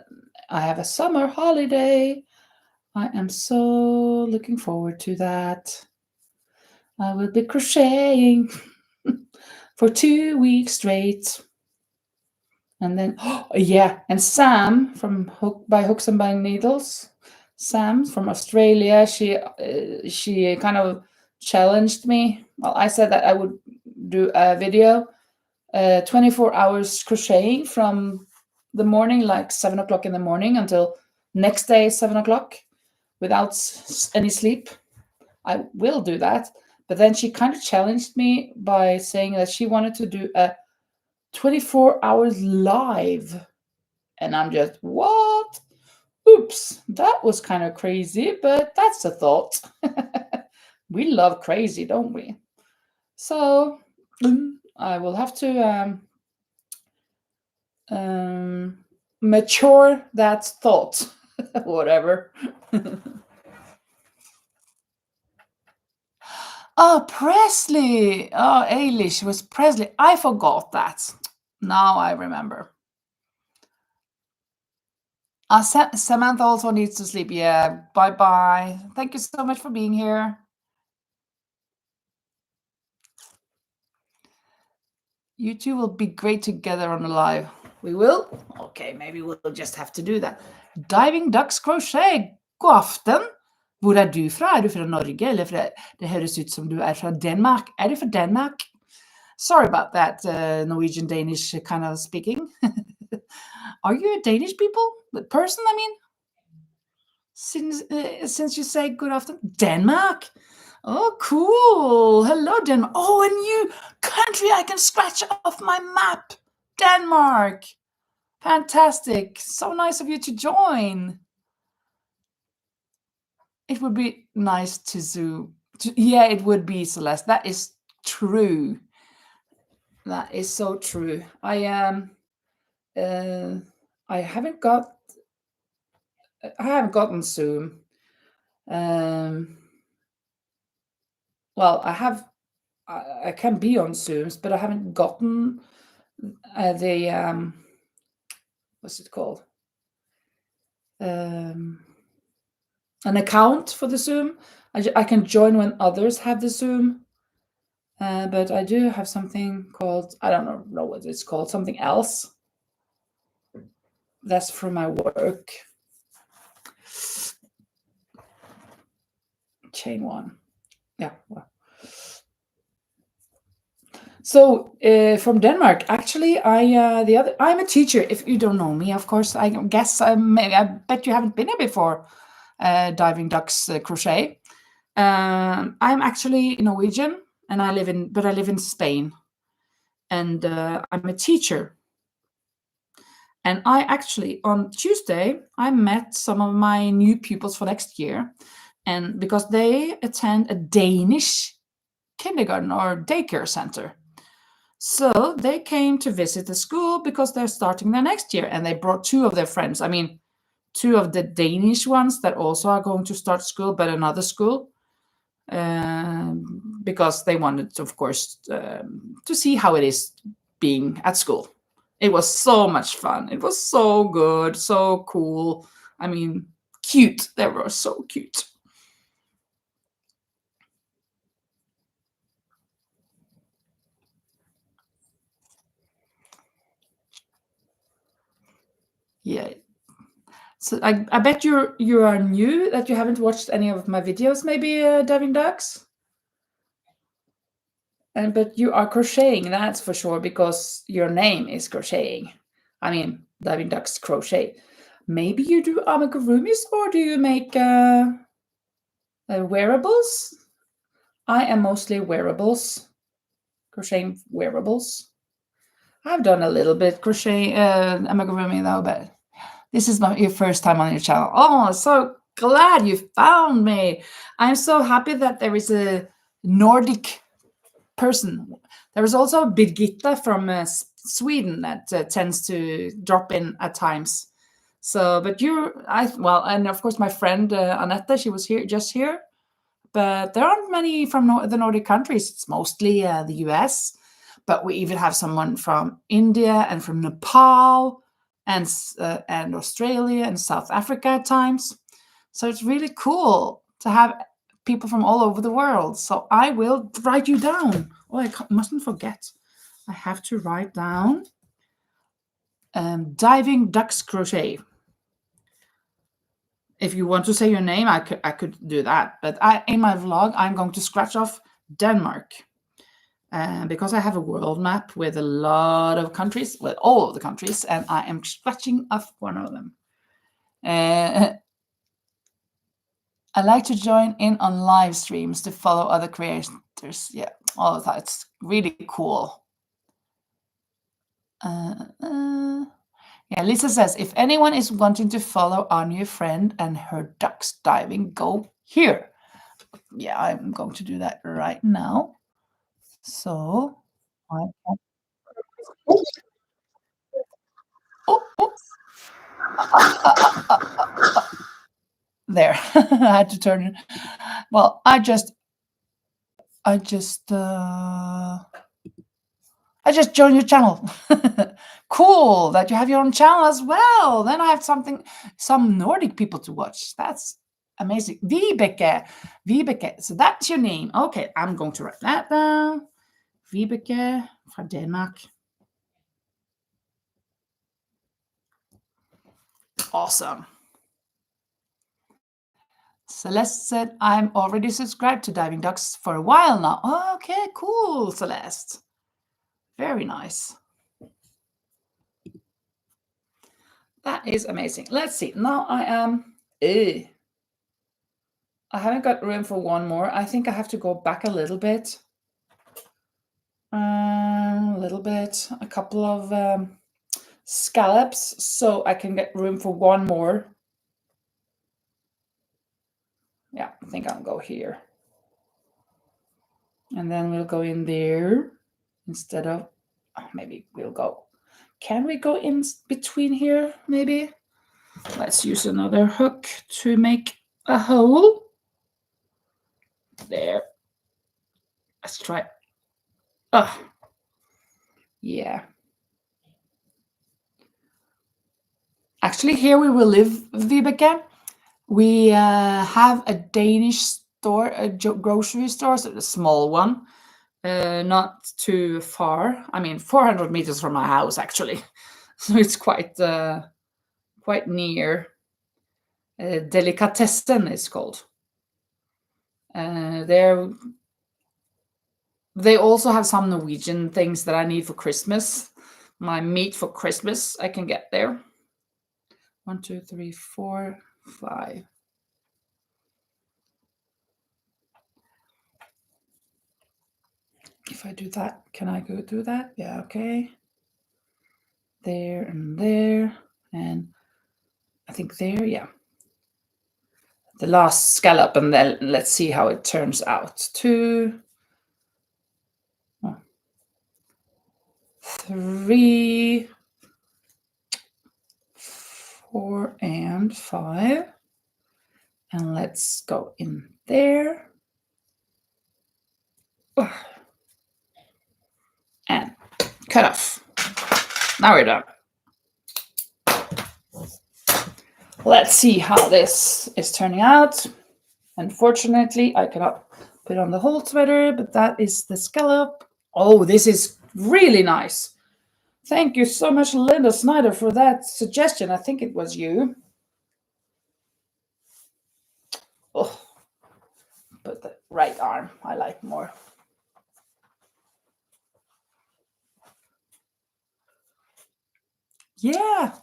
I have a summer holiday. I am so looking forward to that. I will be crocheting for 2 weeks straight. And then, yeah, and Sam from by Hooks and by Needles, Sam from Australia, she kind of challenged me. Well, I said that I would do a video, 24 hours crocheting from the morning, like 7 o'clock in the morning, until next day 7 o'clock, without any sleep. I will do that. But then she kind of challenged me by saying that she wanted to do a 24 hours live. And I'm just, what? Oops, that was kind of crazy, but that's a thought. We love crazy, don't we? So I will have to mature that thought. Whatever. Oh, Presley. Oh, Eilish was Presley. I forgot that. Now I remember. Samantha also needs to sleep. Yeah, bye-bye. Thank you so much for being here. You two will be great together on the live. We will? Okay, maybe we'll just have to do that. Diving Ducks Crochet. God aften. Hvor er du fra? Er du fra Norge? Eller det høres ut som du er fra Danmark. Er du fra Danmark? Sorry about that Norwegian Danish kind of speaking. Are you a Danish person? I mean, since you say good afternoon, Denmark. Oh, cool. Hello, Denmark. Oh, a new country I can scratch off my map. Denmark. Fantastic. So nice of you to join. It would be nice to zoom. Yeah, it would be, Celeste. That is true. That is so true. I haven't gotten Zoom. Well, I can be on Zooms, but I haven't gotten the what's it called? An account for the Zoom. I can join when others have the Zoom, but I do have something called, I don't know what it's called, something else. That's for my work. Chain 1. Yeah. Well. So from Denmark, actually, I'm a teacher. If you don't know me, of course, I guess I bet you haven't been here before. Diving Ducks Crochet. I'm actually Norwegian, and I live in Spain, and I'm a teacher. And I actually on Tuesday I met some of my new pupils for next year, and because they attend a Danish kindergarten or daycare center. So they came to visit the school because they're starting there next year, and they brought 2 of their friends. I mean, 2 of the Danish ones that also are going to start school, but another school, because they wanted, of course, to see how it is being at school. It was so much fun. It was so good, so cool. I mean, cute. They were so cute. Yeah. So I bet you are new, that you haven't watched any of my videos, maybe, Diving Ducks. But you are crocheting, that's for sure, because your name is crocheting. I mean, Diving Ducks crochet. Maybe you do amigurumis, or do you make wearables? I am mostly wearables, crocheting wearables. I've done a little bit crochet amigurumi though, but this is your first time on your channel. Oh, so glad you found me. I'm so happy that there is a Nordic person. There is also Birgitta from Sweden that tends to drop in at times. So, but well, and of course my friend Anette, she was just here. But there aren't many from the Nordic countries. It's mostly the US, but we even have someone from India and from Nepal and Australia and South Africa at times. So it's really cool to have people from all over the world. So I will write you down. Oh, I mustn't forget. I have to write down Diving Ducks Crochet. If you want to say your name, I could do that. But in my vlog, I'm going to scratch off Denmark. Because I have a world map with a lot of countries, with all of the countries, and I am scratching off one of them. I like to join in on live streams to follow other creators. Yeah, all of that. It's really cool. Yeah, Lisa says, if anyone is wanting to follow our new friend and her ducks diving, go here. Yeah, I'm going to do that right now. So, there. I had to turn it. Well, I just joined your channel. Cool that you have your own channel as well. Then I have some Nordic people to watch. That's amazing. Vibeke. So that's your name. Okay, I'm going to write that down. Vibeke from Denmark. Awesome. Celeste said, I'm already subscribed to Diving Ducks for a while now. Oh, okay, cool, Celeste. Very nice. That is amazing. Let's see. Now I am... I haven't got room for one more. I think I have to go back a little bit. A couple of scallops, so I can get room for one more. Yeah, I think I'll go here. And then we'll go in there instead of... maybe we'll go... Can we go in between here, maybe? Let's use another hook to make a hole. There. Let's try. Yeah. Actually, here we will live, Vibeke. We have a Danish store, a grocery store, so a small one, not too far. I mean, 400 meters from my house, actually. So it's quite near. Delicatessen is called. They also have some Norwegian things that I need for Christmas. My meat for Christmas, I can get there. 1, 2, 3, 4, 5. If I do that, can I go do that? Yeah, okay. There and there, and I think there, yeah. The last scallop, and then let's see how it turns out. 2, 3, 4, and 5. And let's go in there. And cut off. Now we're done. Let's see how this is turning out. Unfortunately, I cannot put on the whole sweater, but that is the scallop. Oh, this is really nice. Thank you so much, Linda Snyder, for that suggestion. I think it was you. put the right arm. I like more. Yeah.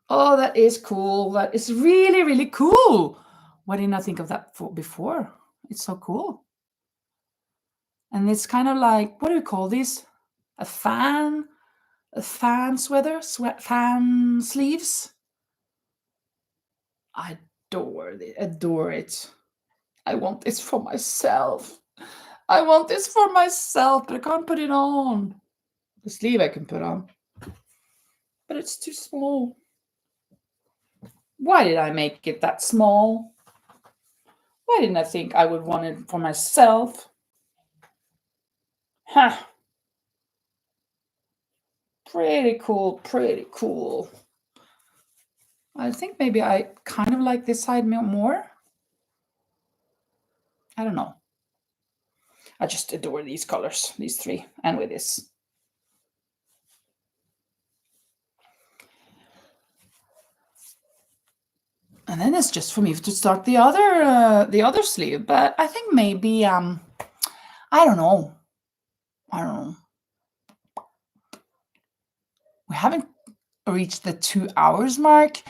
Oh, that is cool. That is really, really cool. Why didn't I think of that before? It's so cool. And it's kind of like, what do you call this? A fan sweater, fan sleeves. I adore it. I want this for myself. I want this for myself, but I can't put it on. The sleeve I can put on, but it's too small. Why did I make it that small? Why didn't I think I would want it for myself? Huh. Pretty cool, pretty cool. I think maybe I kind of like this side more. I don't know. I just adore these colors, these three, and with this. And then it's just for me to start the other sleeve. But I think maybe I don't know. We haven't reached the 2 hours mark.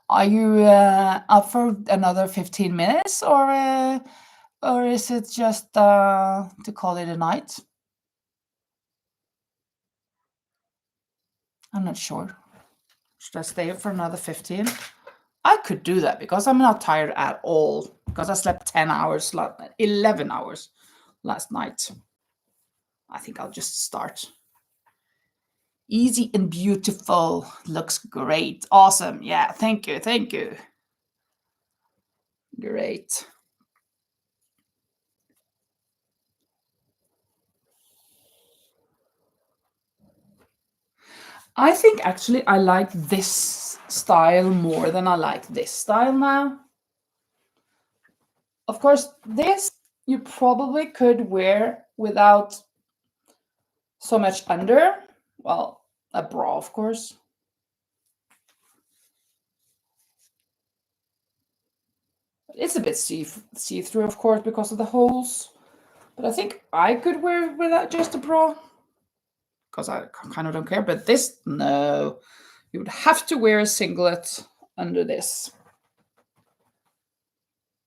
Are you up for another 15 minutes, or is it just to call it a night? I'm not sure. Should I stay for another 15? I could do that because I'm not tired at all, because I slept 10 hours, 11 hours last night. I think I'll just start. Easy and beautiful. Looks great. Awesome. Yeah, thank you. Thank you. Great. I think actually I like this style more than I like this style now. Of course, this you probably could wear without so much under. Well, a bra, of course. It's a bit see-through, of course, because of the holes. But I think I could wear without just a bra, because I kind of don't care. But this, no. You would have to wear a singlet under this.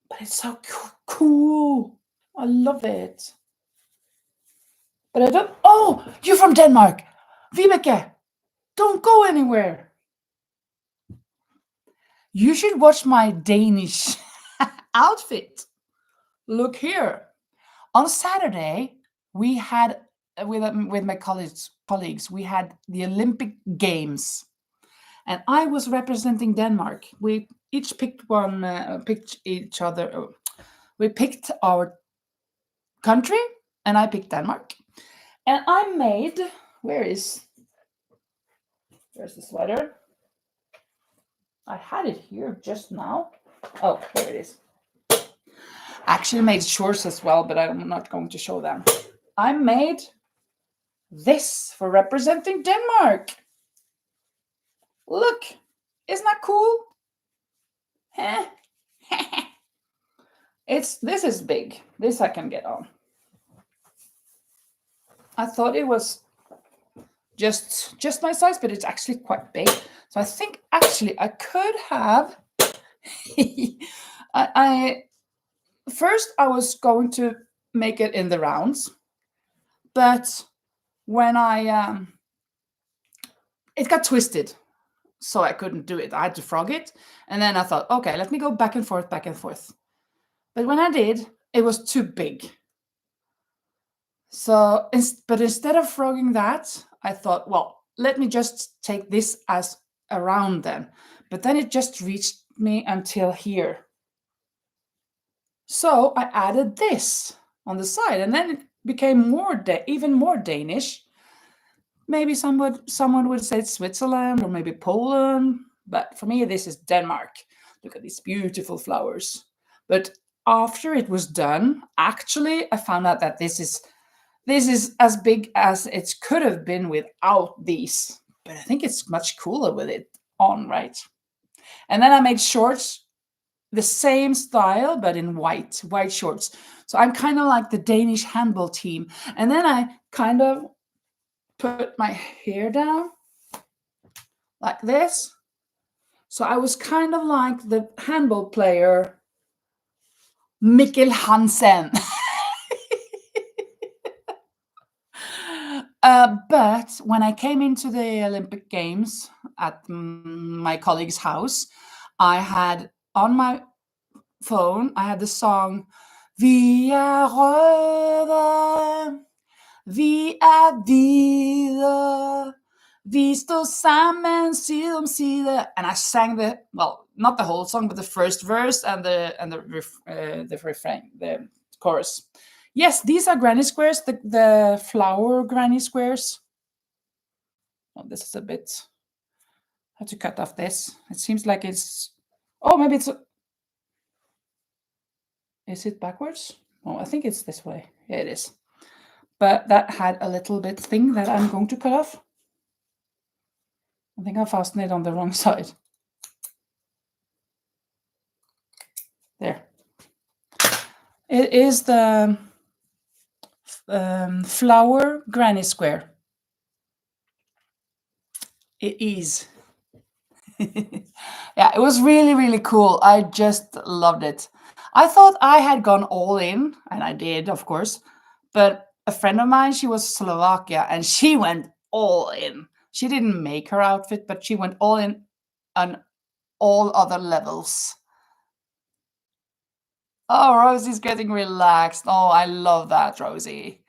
But it's so cool. I love it. But I don't... Oh, you're from Denmark. Vibeke, don't go anywhere. You should watch my Danish outfit. Look here. On Saturday, we had, with my colleagues, we had the Olympic Games. And I was representing Denmark. We each picked picked each other. We picked our country, and I picked Denmark. And I made, where's the sweater? I had it here just now. Oh, there it is. I actually made shorts as well, but I'm not going to show them. I made this for representing Denmark. Look, isn't that cool? This is big. This I can get on. I thought it was just my size, but it's actually quite big. So I think actually I could have. First I was going to make it in the rounds, but when it got twisted, so I couldn't do it. I had to frog it, and then I thought, okay, let me go back and forth, back and forth. But when I did, it was too big. So, but instead of frogging that, I thought, well, let me just take this as a round then. But then it just reached me until here. So I added this on the side, and then it became even more Danish. Maybe someone would say Switzerland or maybe Poland, but for me this is Denmark. Look at these beautiful flowers. But after it was done, actually I found out that this is as big as it could have been without these. But I think it's much cooler with it on, right? And then I made shorts the same style, but in white shorts. So I'm kind of like the Danish handball team. And then I kind of put my hair down like this. So I was kind of like the handball player Mikkel Hansen. But when I came into the Olympic Games at my colleague's house, I had on my phone, I had the song Vi er røde, vi er hvide, vi står sammen side om side. And I sang not the whole song, but the first verse and the refrain, the chorus. Yes, these are granny squares, the flower granny squares. Oh, this is a bit. I have to cut off this. It seems like it's. Oh, maybe it's. Is it backwards? Oh, I think it's this way. Yeah, it is. But that had a little bit thing that I'm going to cut off. I think I fastened it on the wrong side. There. It is the flower granny square. It is. Yeah, it was really, really cool. I just loved it. I thought I had gone all in, and I did, of course. But a friend of mine, she was Slovakia, and she went all in. She didn't make her outfit, but she went all in on all other levels. Oh, Rosie's getting relaxed. Oh, I love that, Rosie.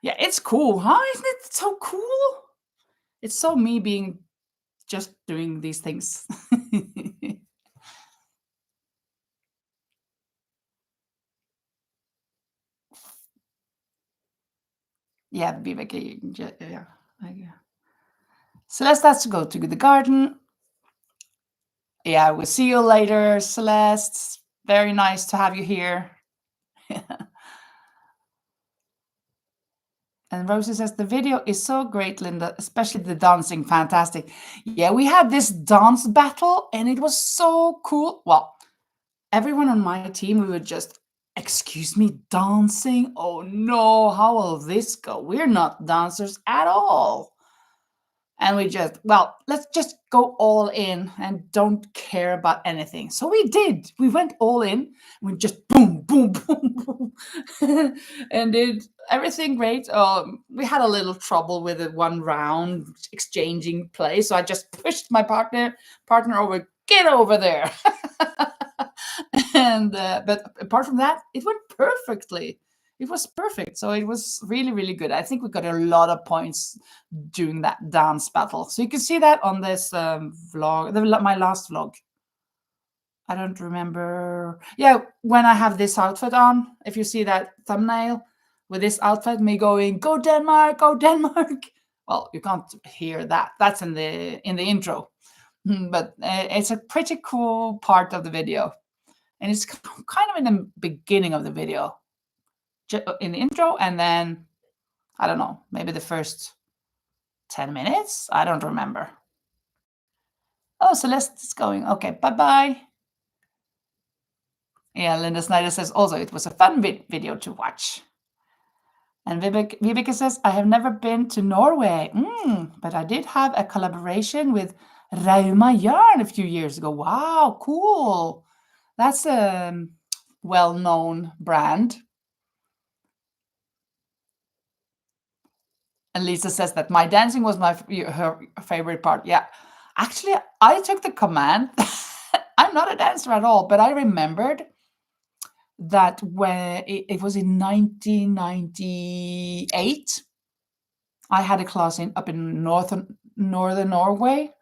Yeah, it's cool, huh? Isn't it so cool? It's so me being just doing these things. Yeah, Vivek, yeah. Celeste has to go to the garden. Yeah, we'll see you later, Celeste. Very nice to have you here. And Rosie says, the video is so great, Linda, especially the dancing. Fantastic. Yeah, we had this dance battle and it was so cool. Well, everyone on my team, we were just, excuse me, dancing? Oh no, how will this go? We're not dancers at all. And we just, let's just go all in and don't care about anything. So we did. We went all in. We just boom, boom, boom, boom, and did everything great. We had a little trouble with it one round exchanging play. So I just pushed my partner over. Get over there. And but apart from that, it went perfectly. It was perfect. So it was really, really good. I think we got a lot of points during that dance battle. So you can see that on this vlog, my last vlog. I don't remember. Yeah, when I have this outfit on, if you see that thumbnail with this outfit, me going, go Denmark, go Denmark. Well, you can't hear that. That's in the intro. But it's a pretty cool part of the video. And it's kind of in the beginning of the video. In the intro, and then I don't know, maybe the first 10 minutes. I don't remember. Oh, Celeste is going. Okay, bye-bye. Yeah, Linda Snyder says also it was a fun video to watch. And Vibeke says, I have never been to Norway, but I did have a collaboration with Rauma Yarn a few years ago. Wow, cool. That's a well-known brand. And Lisa says that my dancing was her favorite part. Yeah, actually, I took the command. I'm not a dancer at all, but I remembered that when it was in 1998, I had a class up in northern Norway,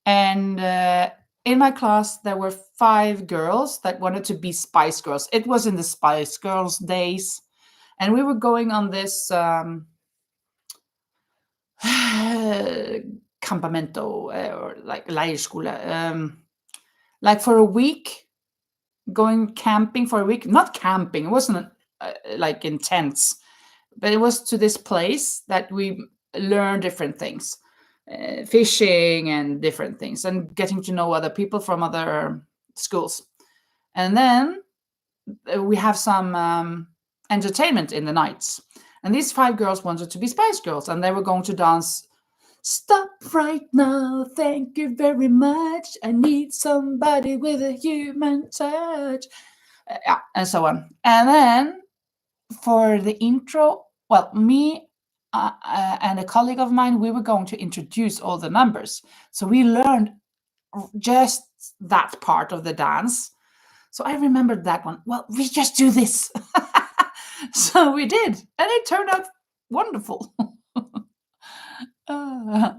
and in my class there were 5 girls that wanted to be Spice Girls. It was in the Spice Girls days, and we were going on this campamento or like leirskole, like for a week, going camping for a week. Not camping, it wasn't like in tents, but it was to this place that we learned different things, fishing and different things, and getting to know other people from other schools. And then we have some entertainment in the nights. And these 5 girls wanted to be Spice Girls, and they were going to dance "Stop right now, thank you very much. I need somebody with a human touch." Yeah, and so on. And then for the intro, well, me and a colleague of mine, we were going to introduce all the numbers. So we learned just that part of the dance. So I remembered that one. Well, we just do this. So we did, and it turned out wonderful. uh,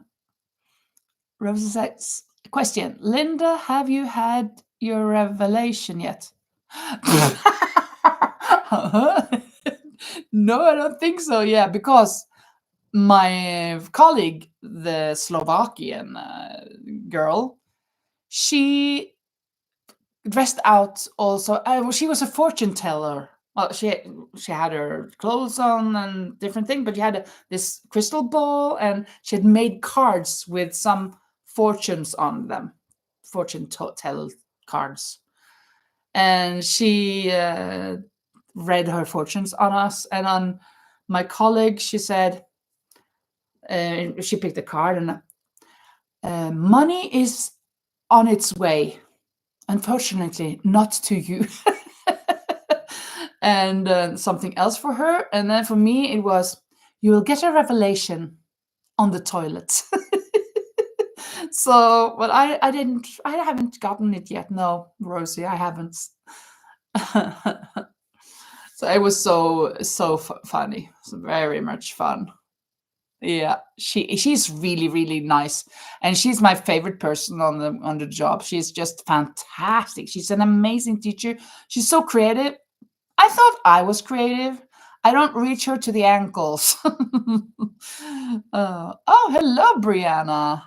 Rosa says, question, Linda, have you had your revelation yet? No, I don't think so. Yeah, because my colleague, the Slovakian girl, she dressed out also. She was a fortune teller. Well, she had her clothes on and different things, but she had this crystal ball, and she had made cards with some fortunes on them, fortune tell cards, and she read her fortunes on us and on my colleague. She said, she picked a card, and money is on its way. Unfortunately, not to you. And something else for her. And then for me, it was, you will get a revelation on the toilet. So, but I haven't gotten it yet. No, Rosie, I haven't. So it was so funny. It's very much fun. Yeah, she's really, really nice, and she's my favorite person on the job. She's just fantastic. She's an amazing teacher. She's so creative. I thought I was creative. I don't reach her to the ankles. Oh, hello, Brianna.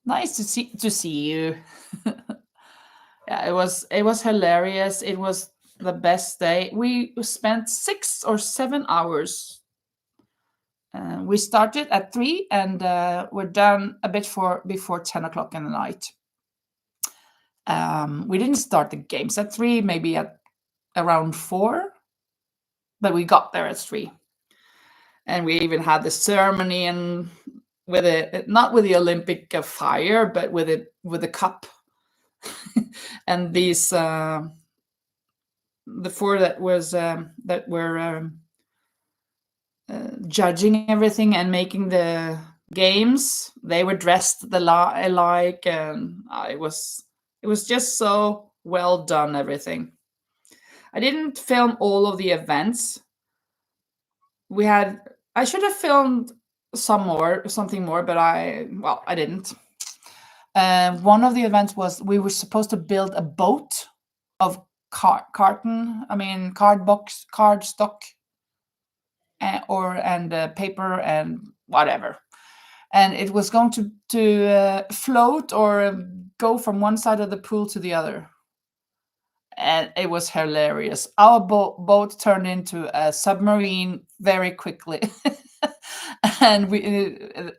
Nice to see you. Yeah, it was hilarious. It was the best day. We spent 6 or 7 hours. We started at 3, and we're done a bit before 10 o'clock in the night. We didn't start the games at 3, maybe at around 4, but we got there at 3. And we even had the ceremony, and with it, not with the Olympic fire, but with the cup. And these the 4 that were judging everything and making the games, they were dressed alike, and it was just so well done, everything. I didn't film all of the events. I should have filmed something more, but I didn't. One of the events was we were supposed to build a boat of cardstock, and paper and whatever, and it was going to float or go from one side of the pool to the other, and it was hilarious. Our boat turned into a submarine very quickly. And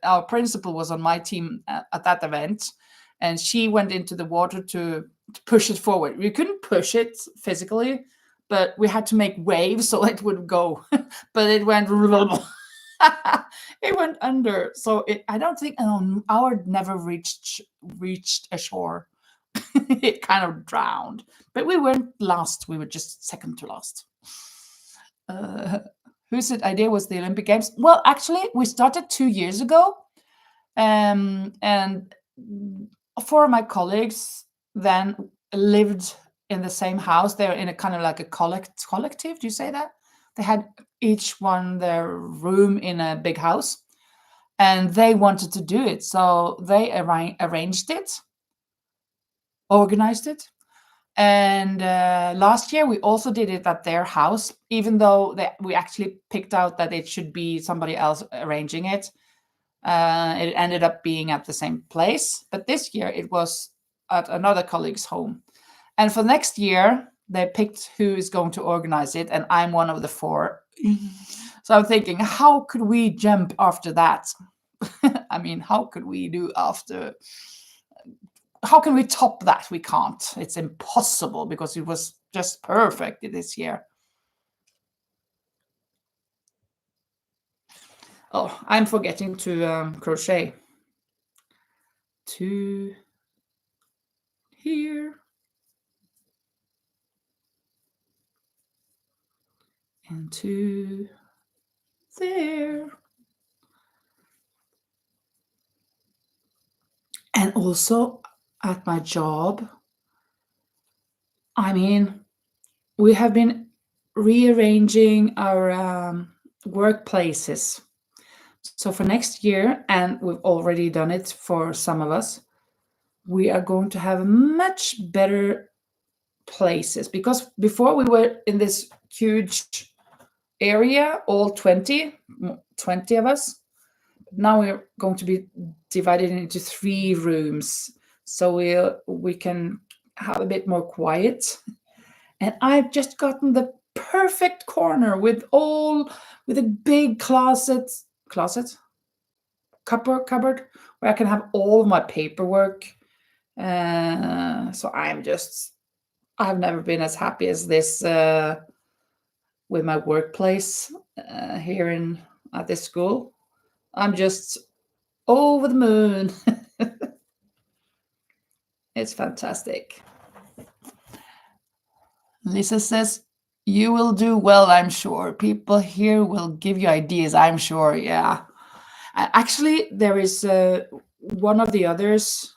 our principal was on my team at that event, and she went into the water to push it forward. We couldn't push it physically, but we had to make waves so it would go. But it went it went under. So I don't think our never reached ashore. It kind of drowned, but we weren't last. We were just second to last. Whose idea was the Olympic Games? Well, actually, we started 2 years ago, and 4 of my colleagues then lived in the same house. They're in a kind of like a collective. Do you say that? They had each one their room in a big house, and they wanted to do it, so they arranged it, organized it. And last year we also did it at their house, even though we actually picked out that it should be somebody else arranging it. It ended up being at the same place, but this year it was at another colleague's home. And for next year, they picked who is going to organize it, and I'm one of the 4. So I'm thinking, how could we jump after that? I mean, how could we do after how can we top that? We can't. It's impossible because it was just perfect this year. Oh, I'm forgetting to crochet. To here and to there. And also at my job, I mean, we have been rearranging our workplaces. So for next year, and we've already done it for some of us, we are going to have much better places, because before we were in this huge area, all 20 of us. Now we're going to be divided into 3 rooms, so we can have a bit more quiet. And I've just gotten the perfect corner with a big cupboard where I can have all my paperwork. So I've never been as happy as this with my workplace here at this school. I'm just over the moon. It's fantastic. Lisa says, you will do well, I'm sure. People here will give you ideas, I'm sure. Yeah. Actually, there is one of the others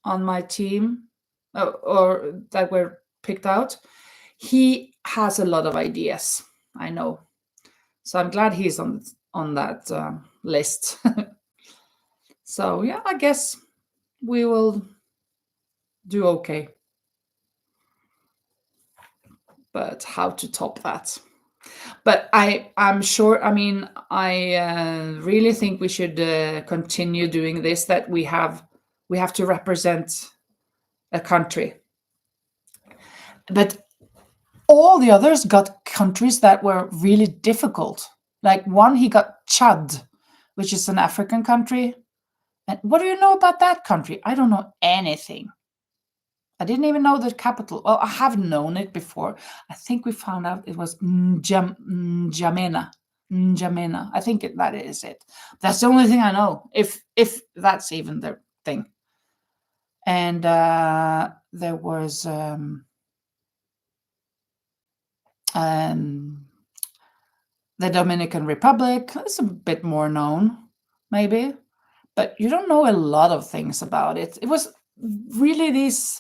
on my team, or that were picked out. He has a lot of ideas, I know. So I'm glad he's on that list. So yeah, I guess we will do okay. But how to top that? But I'm sure. I mean, I really think we should continue doing this. That we have to represent a country. But all the others got countries that were really difficult. Like one, he got Chad, which is an African country. And what do you know about that country? I don't know anything. I didn't even know the capital. Well, I have known it before. I think we found out it was N'Djamena. N'Djamena. I think that is it. That's the only thing I know, if that's even the thing. And there was the Dominican Republic. It's a bit more known, maybe, but you don't know a lot of things about it. It was really these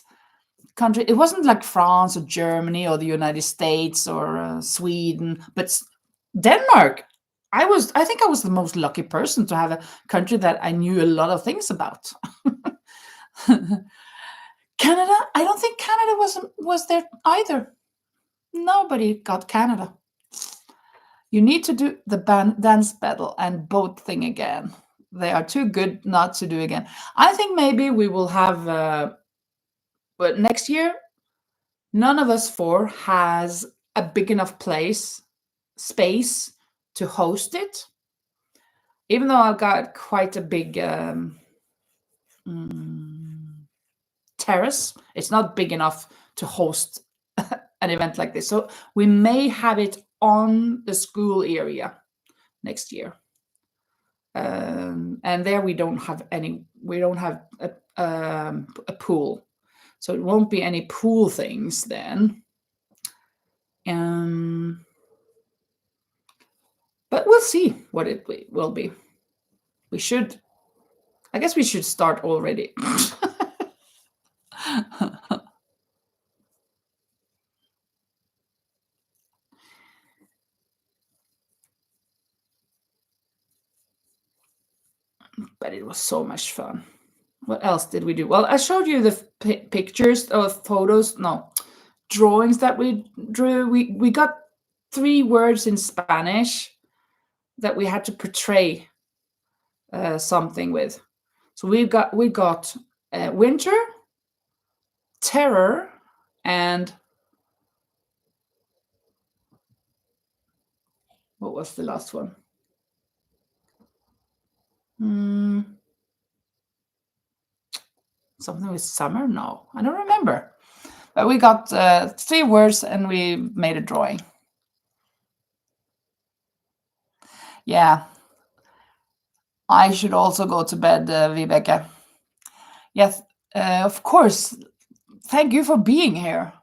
country. It wasn't like France or Germany or the United States or Sweden, but Denmark. I think I was the most lucky person to have a country that I knew a lot of things about. Canada, I don't think Canada was there either. Nobody got Canada. You need to do the dance battle and boat thing again. They are too good not to do again. I think maybe we will have, but next year, none of us 4 has a big enough space to host it. Even though I've got quite a big terrace, it's not big enough to host an event like this. So we may have it on the school area next year. And there we don't have a pool. So it won't be any pool things then. But we'll see what it will be. I guess we should start already. But it was so much fun. What else did we do? Well, I showed you the pictures or photos, no, drawings that we drew. We got 3 words in Spanish that we had to portray something with. So we got winter, terror, and what was the last one? Something with summer? No, I don't remember. But we got 3 words and we made a drawing. Yeah, I should also go to bed, Vibeke. Yes, of course. Thank you for being here.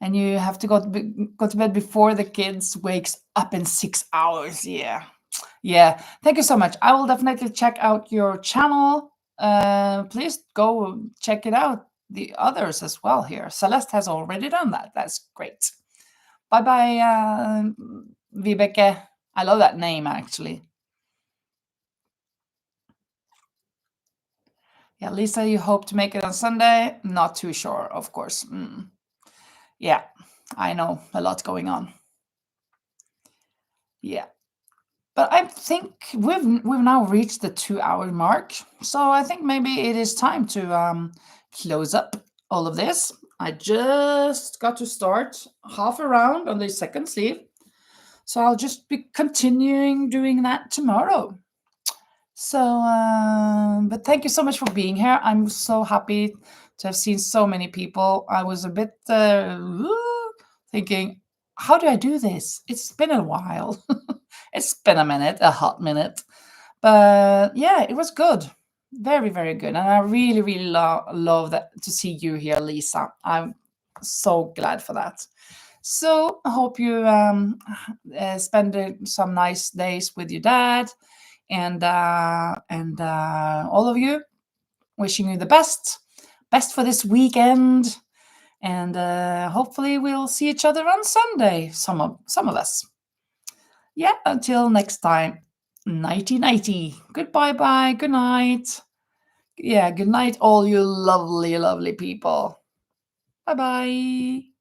And you have to go to bed before the kids wakes up in 6 hours. Yeah. Yeah. Thank you so much. I will definitely check out your channel. Please go check it out. The others as well here. Celeste has already done that. That's great. Bye bye, Vibeke. I love that name actually. Yeah, Lisa, you hope to make it on Sunday? Not too sure, of course. Yeah, I know a lot going on. Yeah. But I think we've now reached the 2 hour mark. So I think maybe it is time to close up all of this. I just got to start half around on the second sleeve. So I'll just be continuing doing that tomorrow. So, but thank you so much for being here. I'm so happy to have seen so many people. I was a bit thinking, how do I do this? It's been a while. It's been a minute, a hot minute. But yeah, it was good. Very, very good. And I really, really love that to see you here, Lisa. I'm so glad for that. So I hope you spend some nice days with your dad and all of you. Wishing you the best for this weekend. And hopefully we'll see each other on Sunday. Some of us. Yeah, until next time. Nighty nighty. Goodbye bye. Good night. Yeah, good night, all you lovely, lovely people. Bye bye.